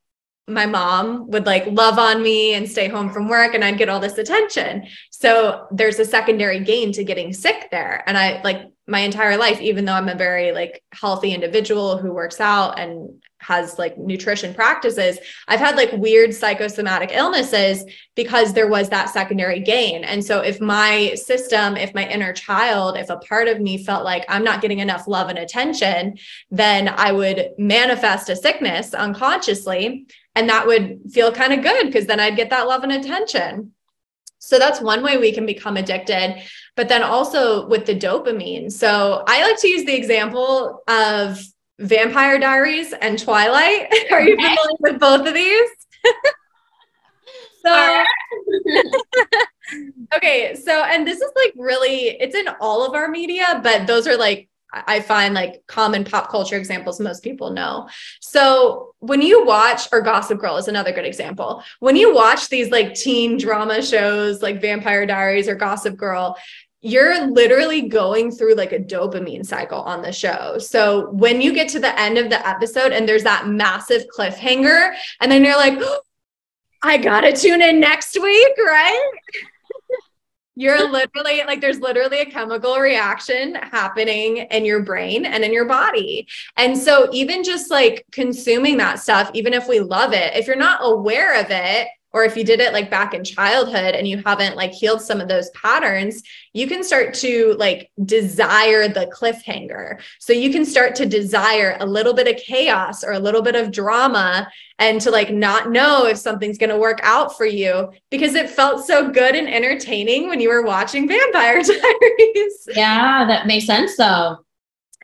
B: my mom would like love on me and stay home from work and I'd get all this attention. So there's a secondary gain to getting sick there. And I like my entire life, even though I'm a very like healthy individual who works out and has like nutrition practices, I've had like weird psychosomatic illnesses because there was that secondary gain. And so if my system, if my inner child, if a part of me felt like I'm not getting enough love and attention, then I would manifest a sickness unconsciously. And that would feel kind of good because then I'd get that love and attention. So that's one way we can become addicted, but then also with the dopamine. So I like to use the example of Vampire Diaries and Twilight. Are you familiar with both of these? So, okay. So, and this is like really, it's in all of our media, but those are like, I find like common pop culture examples most people know. So when you watch, or Gossip Girl is another good example. When you watch these like teen drama shows like Vampire Diaries or Gossip Girl, you're literally going through like a dopamine cycle on the show. So when you get to the end of the episode and there's that massive cliffhanger, and then you're like, oh, I gotta tune in next week, right? You're literally like, there's literally a chemical reaction happening in your brain and in your body. And so even just like consuming that stuff, even if we love it, if you're not aware of it, or if you did it like back in childhood and you haven't like healed some of those patterns, you can start to like desire the cliffhanger. So you can start to desire a little bit of chaos or a little bit of drama, and to like not know if something's going to work out for you because it felt so good and entertaining when you were watching Vampire Diaries.
A: Yeah, that makes sense though.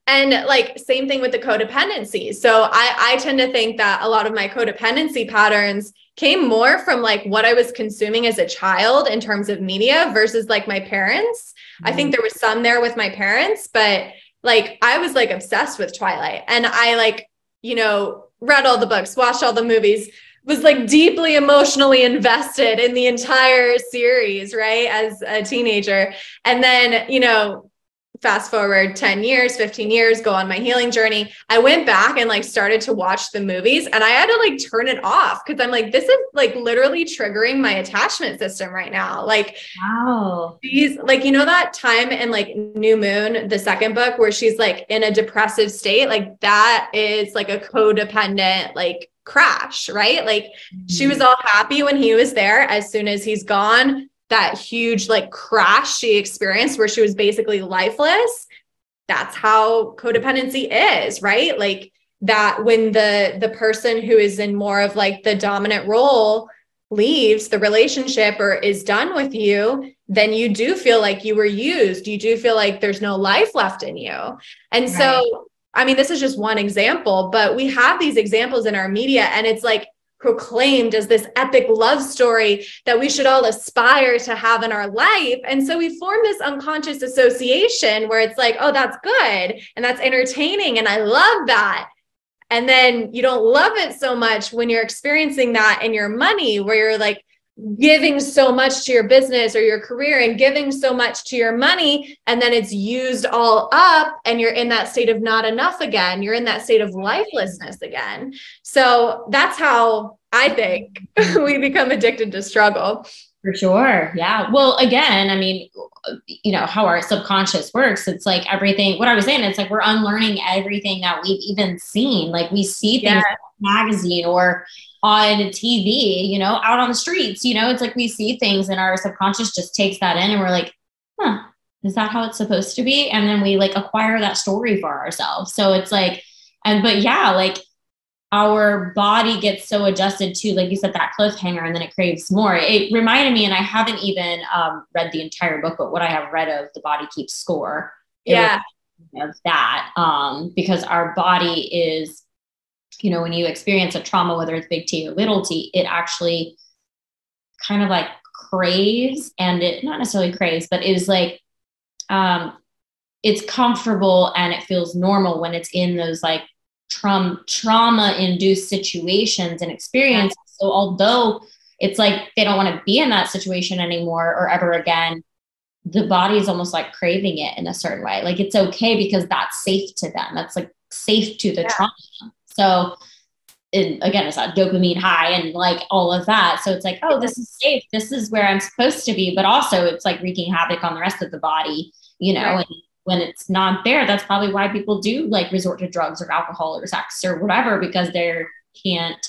B: And like, same thing with the codependency. So I tend to think that a lot of my codependency patterns came more from like what I was consuming as a child in terms of media versus like my parents. I think there was some there with my parents, but like, I was like obsessed with Twilight, and I like, you know, read all the books, watched all the movies, was like deeply emotionally invested in the entire series, right? As a teenager. And then, you know, fast forward 10 years, 15 years, go on my healing journey. I went back and like started to watch the movies, and I had to like turn it off because I'm like, this is like literally triggering my attachment system right now. Like,
A: wow.
B: these, like, you know, that time in like New Moon, the second book, where she's like in a depressive state, like that is like a codependent, like crash, right? Like she was all happy when he was there. As soon as he's gone, that huge like crash she experienced where she was basically lifeless. That's how codependency is, right? Like that when the person who is in more of like the dominant role leaves the relationship or is done with you, then you do feel like you were used. You do feel like there's no life left in you. And right. So, I mean, this is just one example, but we have these examples in our media, and it's like proclaimed as this epic love story that we should all aspire to have in our life. And so we form this unconscious association where it's like, oh, that's good. And that's entertaining. And I love that. And then you don't love it so much when you're experiencing that in your money, where you're like giving so much to your business or your career and giving so much to your money. And then it's used all up and you're in that state of not enough again. You're in that state of lifelessness again. So that's how I think we become addicted to struggle.
A: For sure. Yeah. Well, again, I mean, you know, how our subconscious works. It's like everything, what I was saying, it's like we're unlearning everything that we've even seen. Like we see things in a magazine or on TV, you know, out on the streets, you know, it's like we see things and our subconscious just takes that in and we're like, huh, is that how it's supposed to be? And then we like acquire that story for ourselves. So it's like, but yeah, like our body gets so adjusted to, like you said, that cliffhanger, and then it craves more. It reminded me, and I haven't even read the entire book, but what I have read of The Body Keeps Score. Of that, because our body is, you know, when you experience a trauma, whether it's big T or little t, it actually kind of like craves, and it not necessarily craves, but it is like, it's comfortable and it feels normal when it's in those like trauma-induced situations and experiences. So although it's like they don't want to be in that situation anymore or ever again, the body is almost like craving it in a certain way. Like it's okay because that's safe to them. That's like safe to the trauma. So again, it's that dopamine high and like all of that. So it's like, oh, this is safe. This is where I'm supposed to be. But also it's like wreaking havoc on the rest of the body, you know, right. And when it's not there, that's probably why people do like resort to drugs or alcohol or sex or whatever, because they can't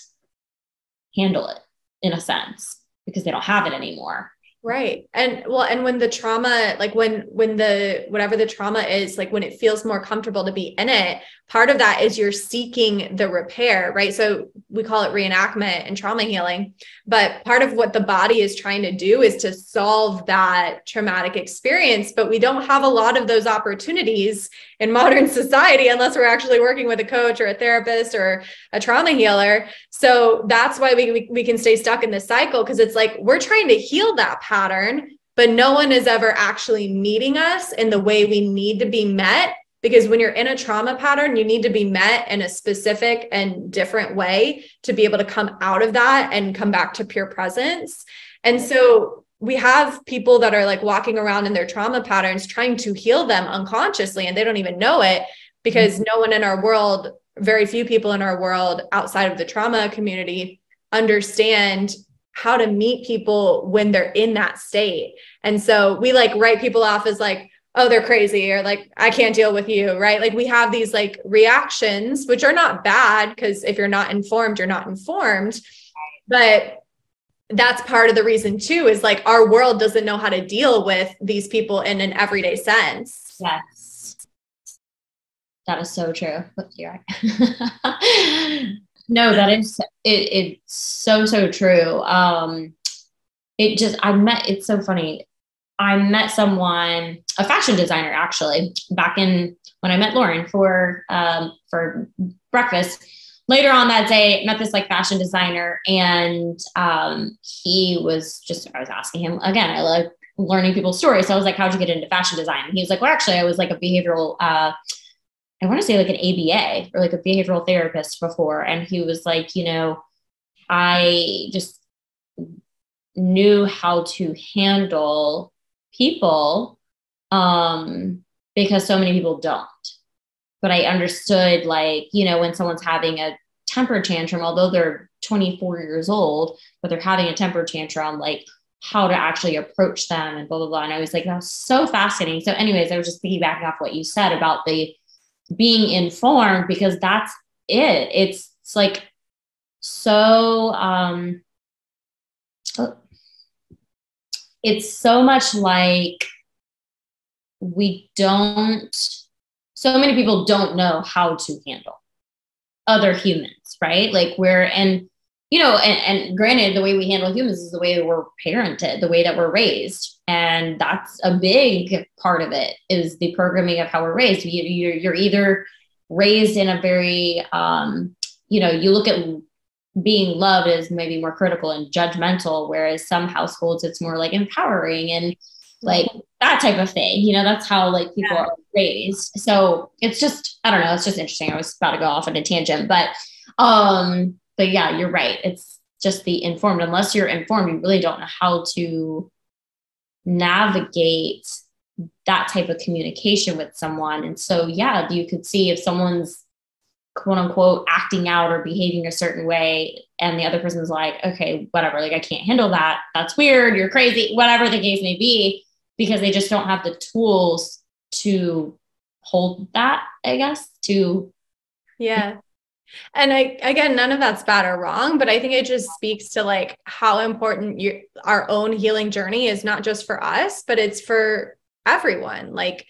A: handle it in a sense because they don't have it anymore.
B: Right. And well, and when the trauma, like when the, whatever the trauma is, like when it feels more comfortable to be in it, part of that is you're seeking the repair, right? So we call it reenactment and trauma healing, but part of what the body is trying to do is to solve that traumatic experience. But we don't have a lot of those opportunities in modern society unless we're actually working with a coach or a therapist or a trauma healer. So that's why we can stay stuck in this cycle, because it's like we're trying to heal that pattern, but no one is ever actually meeting us in the way we need to be met. Because when you're in a trauma pattern, you need to be met in a specific and different way to be able to come out of that and come back to pure presence. And so we have people that are like walking around in their trauma patterns, trying to heal them unconsciously, and they don't even know it, because no one in our world, very few people in our world outside of the trauma community understand how to meet people when they're in that state. And so we like write people off as like, oh, they're crazy, or like, I can't deal with you, right? Like we have these like reactions, which are not bad, because if you're not informed, you're not informed. But that's part of the reason too, is like our world doesn't know how to deal with these people in an everyday sense.
A: Yes. That is so true. You're right. No, that is, it's so true. It's so funny. I met someone, a fashion designer, actually, back in when I met Lauren for breakfast. Later on that day, met this like fashion designer, and he was I was asking him again. I love learning people's stories, so I was like, "How'd you get into fashion design?" And he was like, "Well, actually, I was like a behavioral, I want to say like an ABA or like a behavioral therapist before." And he was like, you know, I just knew how to handle people because so many people don't. But I understood, like, you know, when someone's having a temper tantrum, although they're 24 years old, but they're having a temper tantrum, like how to actually approach them and blah, blah, blah. And I was like, that was so fascinating. So anyways, I was just piggybacking off what you said about the being informed, because that's it. It's like, so, it's so much like so many people don't know how to handle other humans, right? Like and granted, the way we handle humans is the way we're parented, the way that we're raised. And that's a big part of it, is the programming of how we're raised. You're either raised in a very, you look at being loved as maybe more critical and judgmental, whereas some households, it's more like empowering and like that type of thing. You know, that's how like people are raised. So it's just, I don't know, it's just interesting. I was about to go off on a tangent, but yeah, you're right. It's just the informed. Unless you're informed, you really don't know how to navigate that type of communication with someone. And so, yeah, you could see if someone's quote unquote acting out or behaving a certain way, and the other person's like, okay, whatever, like I can't handle that. That's weird. You're crazy, whatever the case may be, because they just don't have the tools to hold that, I guess,
B: yeah. And again, none of that's bad or wrong, but I think it just speaks to like how important our own healing journey is, not just for us, but it's for everyone. Like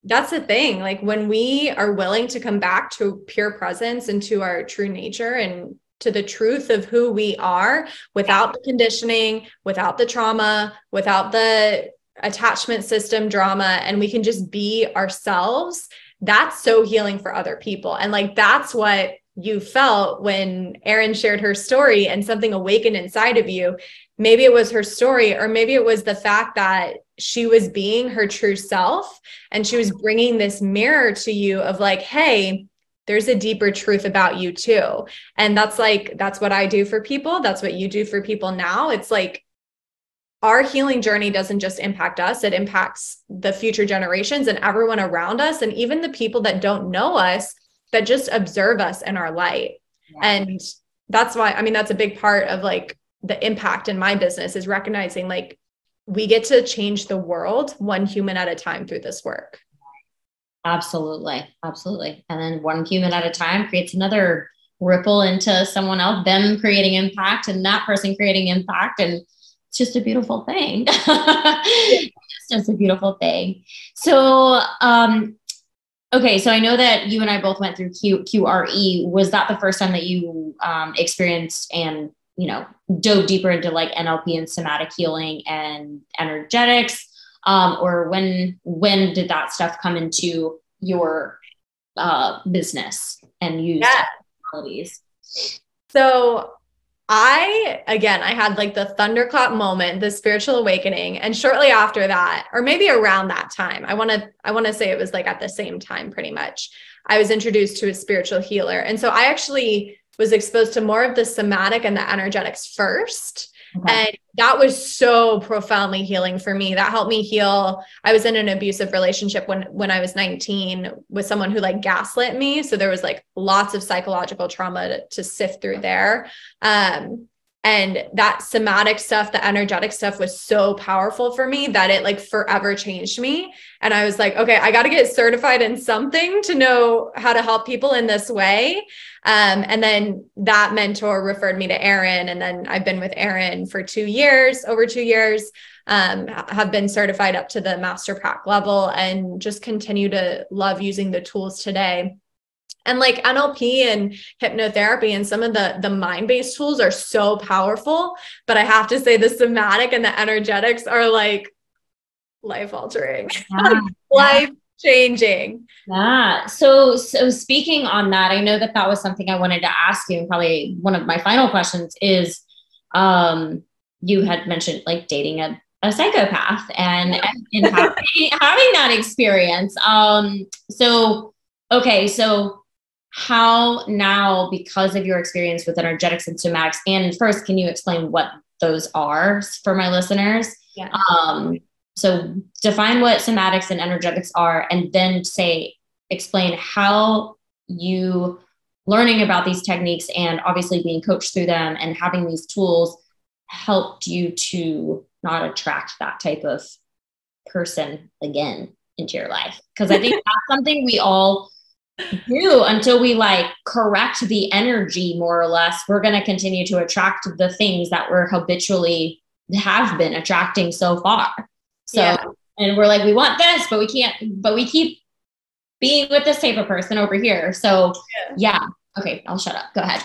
B: that's the thing. Like when we are willing to come back to pure presence and to our true nature and to the truth of who we are, without the conditioning, without the trauma, without the attachment system drama, and we can just be ourselves, that's so healing for other people. And like, that's what you felt when Erin shared her story and something awakened inside of you. Maybe it was her story, or maybe it was the fact that she was being her true self and she was bringing this mirror to you of like, hey, there's a deeper truth about you too. And that's what I do for people. That's what you do for people now. It's like our healing journey doesn't just impact us. It impacts the future generations and everyone around us. And even the people that don't know us, that just observe us in our light. Yeah. And that's why, I mean, that's a big part of like the impact in my business is recognizing like we get to change the world one human at a time through this work.
A: Absolutely. Absolutely. And then one human at a time creates another ripple into someone else, them creating impact and that person creating impact. And it's just a beautiful thing. It's just a beautiful thing. So, okay. So I know that you and I both went through QRE. Was that the first time that you experienced and, dove deeper into like NLP and somatic healing and energetics? Or when did that stuff come into your business and use qualities?
B: So I had like the thunderclap moment, the spiritual awakening. And shortly after that, or maybe around that time, I want to say it was like at the same time, pretty much, I was introduced to a spiritual healer. And so I actually was exposed to more of the somatic and the energetics first. Okay. And that was so profoundly healing for me. That helped me heal. I was in an abusive relationship when I was 19 with someone who like gaslit me. So there was like lots of psychological trauma to sift through there. And that somatic stuff, the energetic stuff was so powerful for me that it like forever changed me. And I was like, okay, I got to get certified in something to know how to help people in this way. And then that mentor referred me to Erin. And then I've been with Erin for over 2 years, have been certified up to the master prac level and just continue to love using the tools today. And like NLP and hypnotherapy and some of the mind-based tools are so powerful, but I have to say the somatic and the energetics are like life-altering, life-changing.
A: Yeah. So speaking on that, I know that was something I wanted to ask you, and probably one of my final questions is, you had mentioned like dating a psychopath and having that experience. So how now, because of your experience with energetics and somatics, and first, can you explain what those are for my listeners?
B: Yeah.
A: So define what somatics and energetics are, and then explain how you learning about these techniques and obviously being coached through them and having these tools helped you to not attract that type of person again into your life. Because I think that's something we all do until we like correct the energy, more or less. We're going to continue to attract the things that we're habitually have been attracting so far. So, and we're like, we want this, but we can't, but we keep being with this type of person over here. So okay, I'll shut up. Go ahead.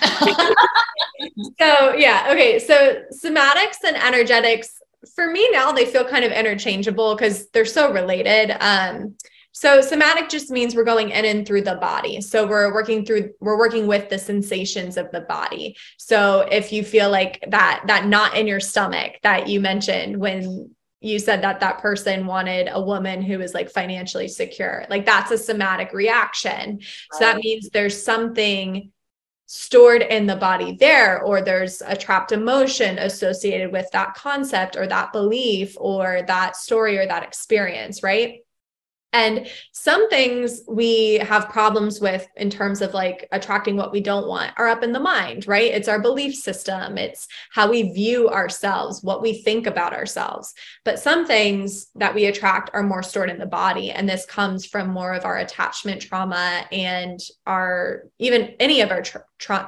B: Okay. So somatics and energetics, for me now, they feel kind of interchangeable because they're so related. So somatic just means we're going in and through the body. So we're working with the sensations of the body. So if you feel like that knot in your stomach that you mentioned when you said that person wanted a woman who is like financially secure, like that's a somatic reaction. So that means there's something stored in the body there, or there's a trapped emotion associated with that concept or that belief or that story or that experience, right? And some things we have problems with in terms of like attracting what we don't want are up in the mind, right? It's our belief system. It's how we view ourselves, what we think about ourselves. But some things that we attract are more stored in the body. And this comes from more of our attachment trauma and even any of our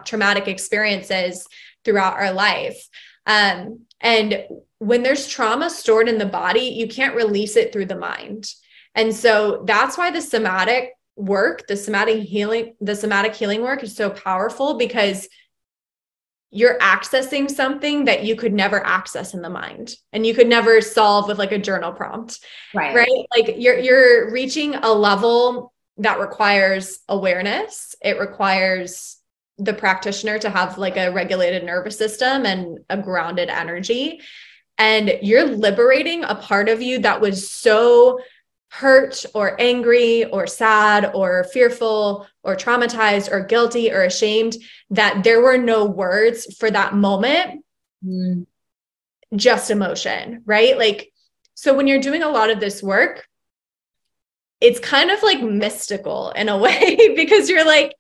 B: traumatic experiences throughout our life. And when there's trauma stored in the body, you can't release it through the mind. And so that's why the somatic healing work is so powerful, because you're accessing something that you could never access in the mind and you could never solve with like a journal prompt, right? Like you're reaching a level that requires awareness. It requires the practitioner to have like a regulated nervous system and a grounded energy. And you're liberating a part of you that was so hurt or angry or sad or fearful or traumatized or guilty or ashamed that there were no words for that moment, just emotion, right? Like, so when you're doing a lot of this work, it's kind of like mystical in a way, because you're like,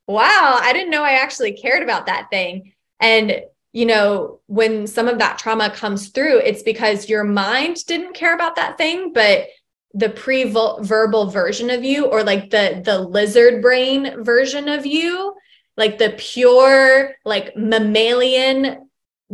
B: wow, I didn't know I actually cared about that thing. And, you know, when some of that trauma comes through, it's because your mind didn't care about that thing, but the pre-verbal version of you, or like the lizard brain version of you, like the pure, like mammalian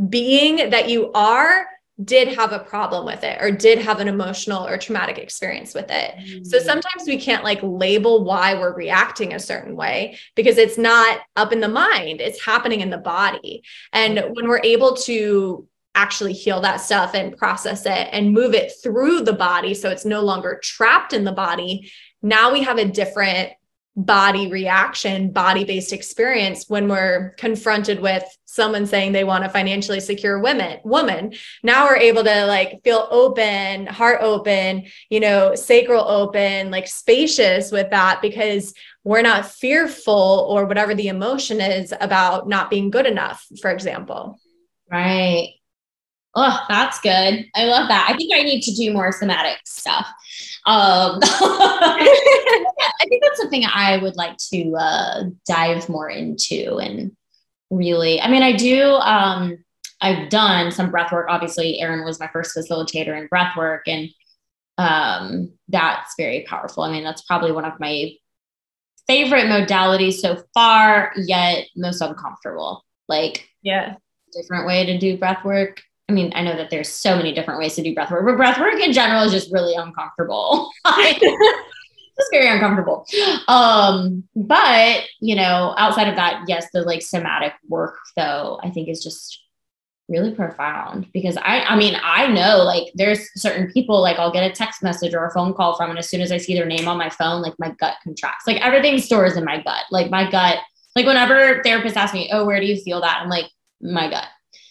B: being that you are, did have a problem with it, or did have an emotional or traumatic experience with it. So sometimes we can't like label why we're reacting a certain way, because it's not up in the mind, it's happening in the body. And when we're able to actually heal that stuff and process it and move it through the body, so it's no longer trapped in the body, now we have a different body reaction, body-based experience when we're confronted with someone saying they want a financially secure woman. Now we're able to like feel open, heart open, you know, sacral open, like spacious with that, because we're not fearful or whatever the emotion is about not being good enough, for example.
A: Right. Oh, that's good. I love that. I think I need to do more somatic stuff. I think that's something I would like to dive more into, and really, I mean, I do, I've done some breath work. Obviously, Erin was my first facilitator in breath work, and that's very powerful. I mean, that's probably one of my favorite modalities so far, yet most uncomfortable. Like,
B: yeah,
A: different way to do breath work. I mean, I know that there's so many different ways to do breath work, but breath work in general is just really uncomfortable. It's very uncomfortable. But, you know, outside of that, yes, the like somatic work though, I think is just really profound, because I mean, I know like there's certain people, like I'll get a text message or a phone call from, and as soon as I see their name on my phone, like my gut contracts, like everything stores in my gut, like my gut, like whenever therapists ask me, oh, where do you feel that? I'm like, my gut.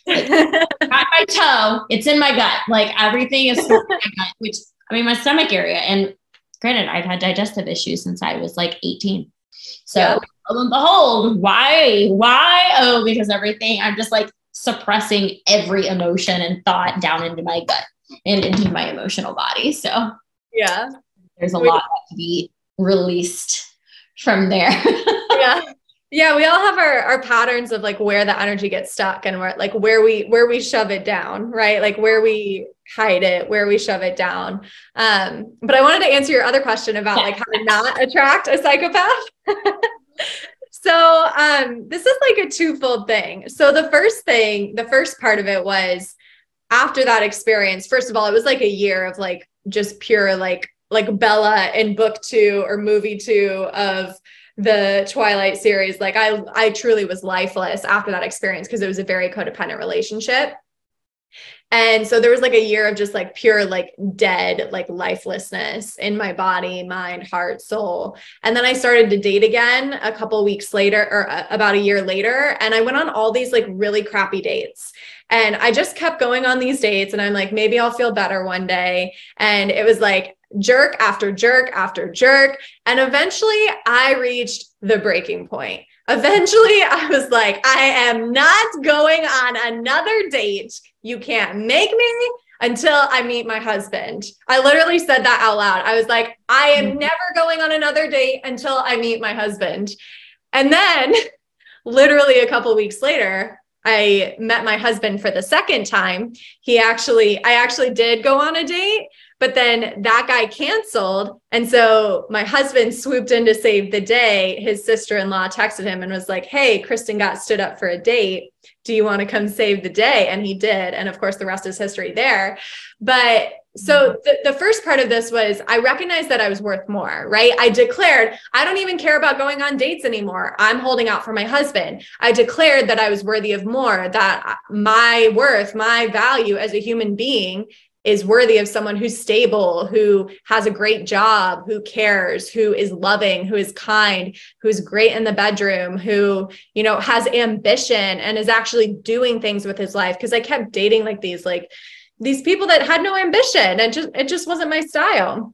A: Like, not my toe, it's in my gut. Like everything is stored in my gut, which, I mean, my stomach area. And granted, I've had digestive issues since I was like 18. So lo and behold, why? Oh, because everything, I'm just like suppressing every emotion and thought down into my gut and into my emotional body. So
B: yeah,
A: there's a lot to be released from there.
B: Yeah, we all have our patterns of like where the energy gets stuck, and where we shove it down, right? Like where we hide it, where we shove it down. But I wanted to answer your other question about like how to not attract a psychopath. So this is like a twofold thing. So the first part of it was, after that experience, first of all, it was like a year of like just pure like Bella in book 2 or movie 2 of the Twilight series. Like I truly was lifeless after that experience, because it was a very codependent relationship. And so there was like a year of just like pure, like dead, like lifelessness in my body, mind, heart, soul. And then I started to date again a couple weeks later, or about a year later. And I went on all these like really crappy dates. And I just kept going on these dates, and I'm like, maybe I'll feel better one day. And it was like jerk after jerk after jerk. And eventually I reached the breaking point. Eventually I was like, I am not going on another date. You can't make me until I meet my husband. I literally said that out loud. I was like, I am never going on another date until I meet my husband. And then literally a couple of weeks later, I met my husband for the second time. I actually did go on a date, but then that guy canceled. And so my husband swooped in to save the day. His sister-in-law texted him and was like, hey, Kristen got stood up for a date. Do you want to come save the day? And he did. And of course, the rest is history there. But so the first part of this was, I recognized that I was worth more, right? I declared, I don't even care about going on dates anymore. I'm holding out for my husband. I declared that I was worthy of more, that my worth, my value as a human being is worthy of someone who's stable, who has a great job, who cares, who is loving, who is kind, who's great in the bedroom, who, you know, has ambition and is actually doing things with his life. Because I kept dating these people that had no ambition, and it just wasn't my style.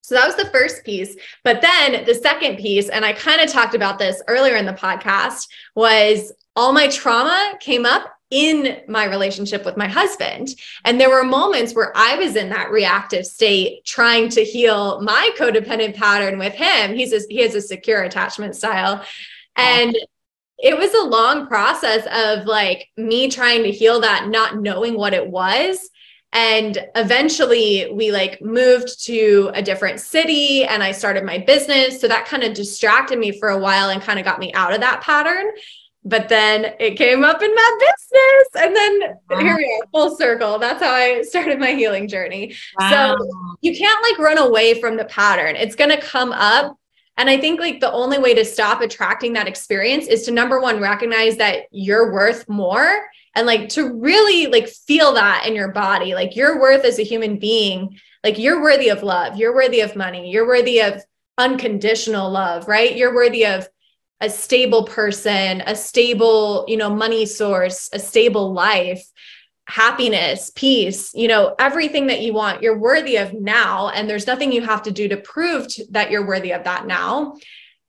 B: So that was the first piece. But then the second piece, and I kind of talked about this earlier in the podcast, was all my trauma came up in my relationship with my husband. And there were moments where I was in that reactive state, trying to heal my codependent pattern with him. He has a secure attachment style. And it was a long process of like me trying to heal that, not knowing what it was. And eventually we like moved to a different city and I started my business. So that kind of distracted me for a while and kind of got me out of that pattern. But then it came up in my business. And then here we are, full circle. That's how I started my healing journey.
A: Wow.
B: So you can't like run away from the pattern. It's going to come up. And I think like the only way to stop attracting that experience is to, number one, recognize that you're worth more, and like to really like feel that in your body, like your worth as a human being, like you're worthy of love, you're worthy of money, you're worthy of unconditional love, right? You're worthy of a stable person, a stable, money source, a stable life, happiness, peace, everything that you want, you're worthy of now. And there's nothing you have to do to prove that you're worthy of that now.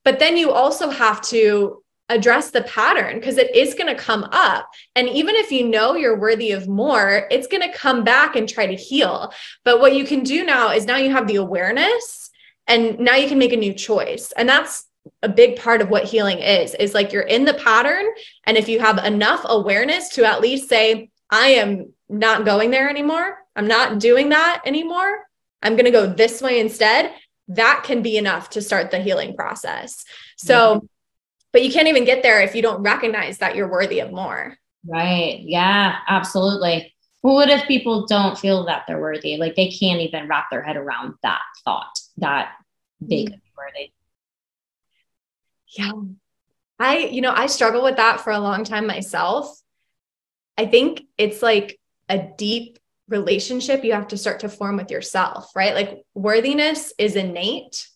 B: But then you also have to address the pattern, because it is going to come up. And even if you know you're worthy of more, it's going to come back and try to heal. But what you can do now is now you have the awareness, and now you can make a new choice. And that's a big part of what healing is like you're in the pattern. And if you have enough awareness to at least say, I am not going there anymore, I'm not doing that anymore, I'm going to go this way instead, that can be enough to start the healing process. So, but you can't even get there if you don't recognize that you're worthy of more.
A: Right. Yeah, absolutely. Well, what if people don't feel that they're worthy? Like they can't even wrap their head around that thought that they could be worthy.
B: Yeah. I struggle with that for a long time myself. I think it's like a deep relationship you have to start to form with yourself, right? Like worthiness is innate,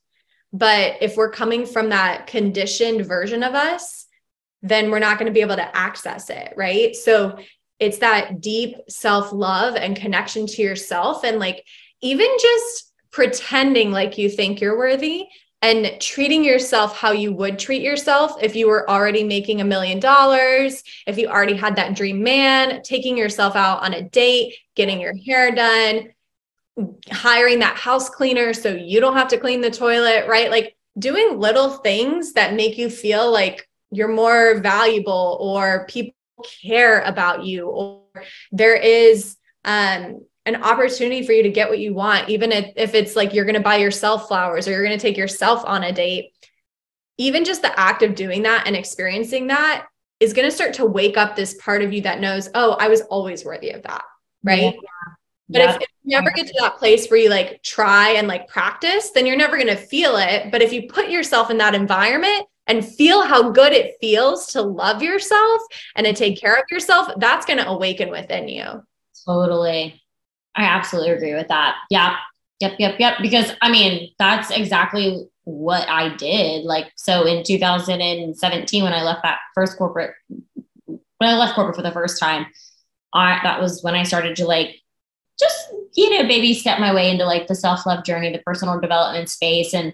B: but if we're coming from that conditioned version of us, then we're not going to be able to access it, right? So it's that deep self-love and connection to yourself. And like, even just pretending like you think you're worthy and treating yourself how you would treat yourself if you were already making $1 million, if you already had that dream man, taking yourself out on a date, getting your hair done, hiring that house cleaner so you don't have to clean the toilet, right? Like doing little things that make you feel like you're more valuable, or people care about you, or there is an opportunity for you to get what you want, even if it's like you're going to buy yourself flowers or you're going to take yourself on a date. Even just the act of doing that and experiencing that is going to start to wake up this part of you that knows, oh, I was always worthy of that, right? Yeah. But if you never get to that place where you like try and like practice, then you're never going to feel it. But if you put yourself in that environment and feel how good it feels to love yourself and to take care of yourself, that's going to awaken within you.
A: Totally. I absolutely agree with that. Yeah. Yep. Because I mean, that's exactly what I did. Like, so in 2017, when I left corporate for the first time, that was when I started to like, just, baby step my way into like the self-love journey, the personal development space. And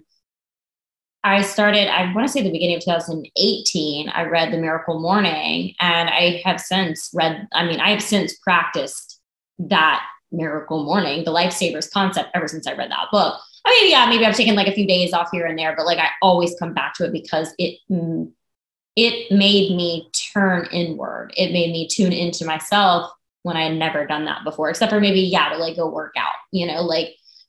A: I want to say the beginning of 2018, I read The Miracle Morning, and I have since practiced that Miracle Morning, the Lifesavers concept, ever since I read that book. I mean, yeah, maybe I've taken like a few days off here and there, but like I always come back to it because it made me turn inward. It made me tune into myself when I had never done that before, except for maybe, to like go work out,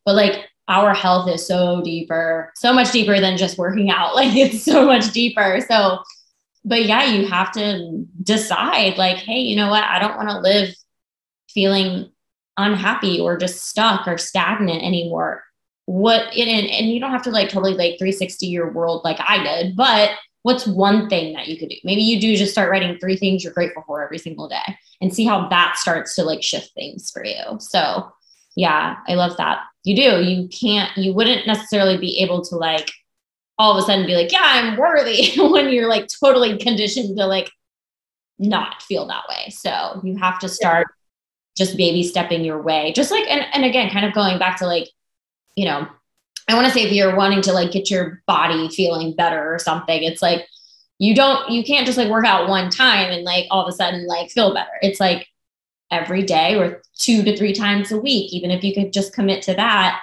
A: but like our health is so much deeper than just working out. Like it's so much deeper. So, but yeah, you have to decide like, hey, you know what? I don't want to live feeling unhappy or just stuck or stagnant anymore. And you don't have to like totally like 360 your world like I did, but what's one thing that you could do? Maybe you do just start writing 3 things you're grateful for every single day and see how that starts to like shift things for you. So yeah, I love that. You wouldn't necessarily be able to like all of a sudden be like, yeah, I'm worthy when you're like totally conditioned to like not feel that way. So you have to start just baby stepping your way. Just like, and again, kind of going back to like, I want to say if you're wanting to like get your body feeling better or something, it's like, you can't just like work out one time and like all of a sudden like feel better. It's like every day or 2 to 3 times a week, even if you could just commit to that,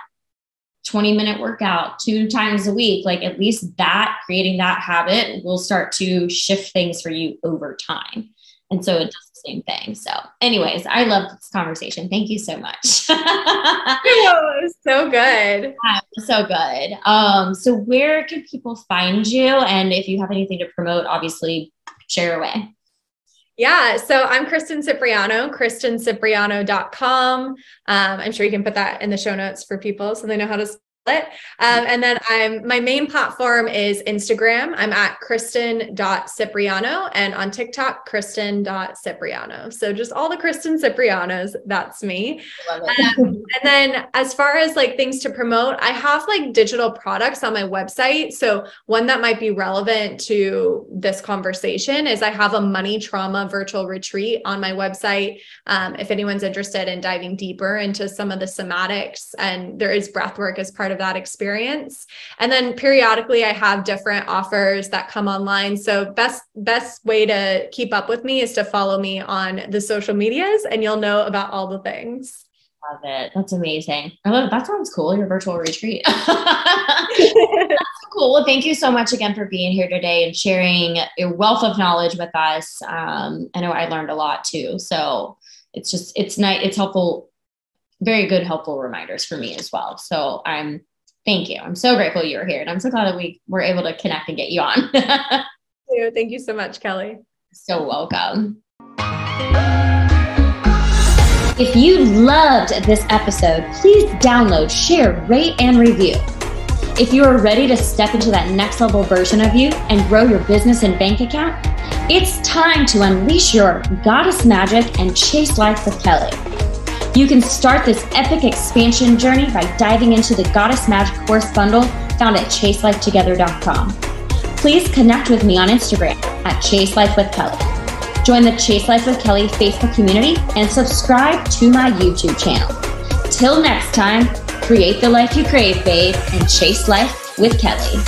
A: 20-minute workout 2 times a week, like at least that, creating that habit will start to shift things for you over time. And so it does the same thing. So anyways, I love this conversation. Thank you so much.
B: It was so good.
A: So good. So where can people find you? And if you have anything to promote, obviously share away.
B: Yeah. So I'm Kristen Cipriano, KristenCipriano.com. I'm sure you can put that in the show notes for people so they know how to spell it. And then my main platform is Instagram. I'm at Kristen.Cipriano, and on TikTok, Kristen.Cipriano. So just all the Kristen Ciprianos, that's me. And then as far as like things to promote, I have like digital products on my website. So one that might be relevant to this conversation is I have a money trauma virtual retreat on my website. If anyone's interested in diving deeper into some of the somatics, and there is breath work as part of that experience. And then periodically I have different offers that come online. So best way to keep up with me is to follow me on the social medias, and you'll know about all the things.
A: Love it. That's amazing. I love it. That sounds cool. Your virtual retreat. That's cool. Well, thank you so much again for being here today and sharing a wealth of knowledge with us. I know I learned a lot too. So it's nice. It's helpful. Very good, helpful reminders for me as well. So thank you. I'm so grateful you were here, and I'm so glad that we were able to connect and get you on.
B: Thank you so much, Kelly.
A: So welcome. If you loved this episode, please download, share, rate, and review. If you are ready to step into that next level version of you and grow your business and bank account, it's time to unleash your goddess magic and chase life with Kelly. You can start this epic expansion journey by diving into the Goddess Magic course bundle found at chaselifetogether.com. Please connect with me on Instagram at chaselifewithkelly. Join the Chase Life with Kelly Facebook community and subscribe to my YouTube channel. Till next time, create the life you crave, babe, and chase life with Kelly.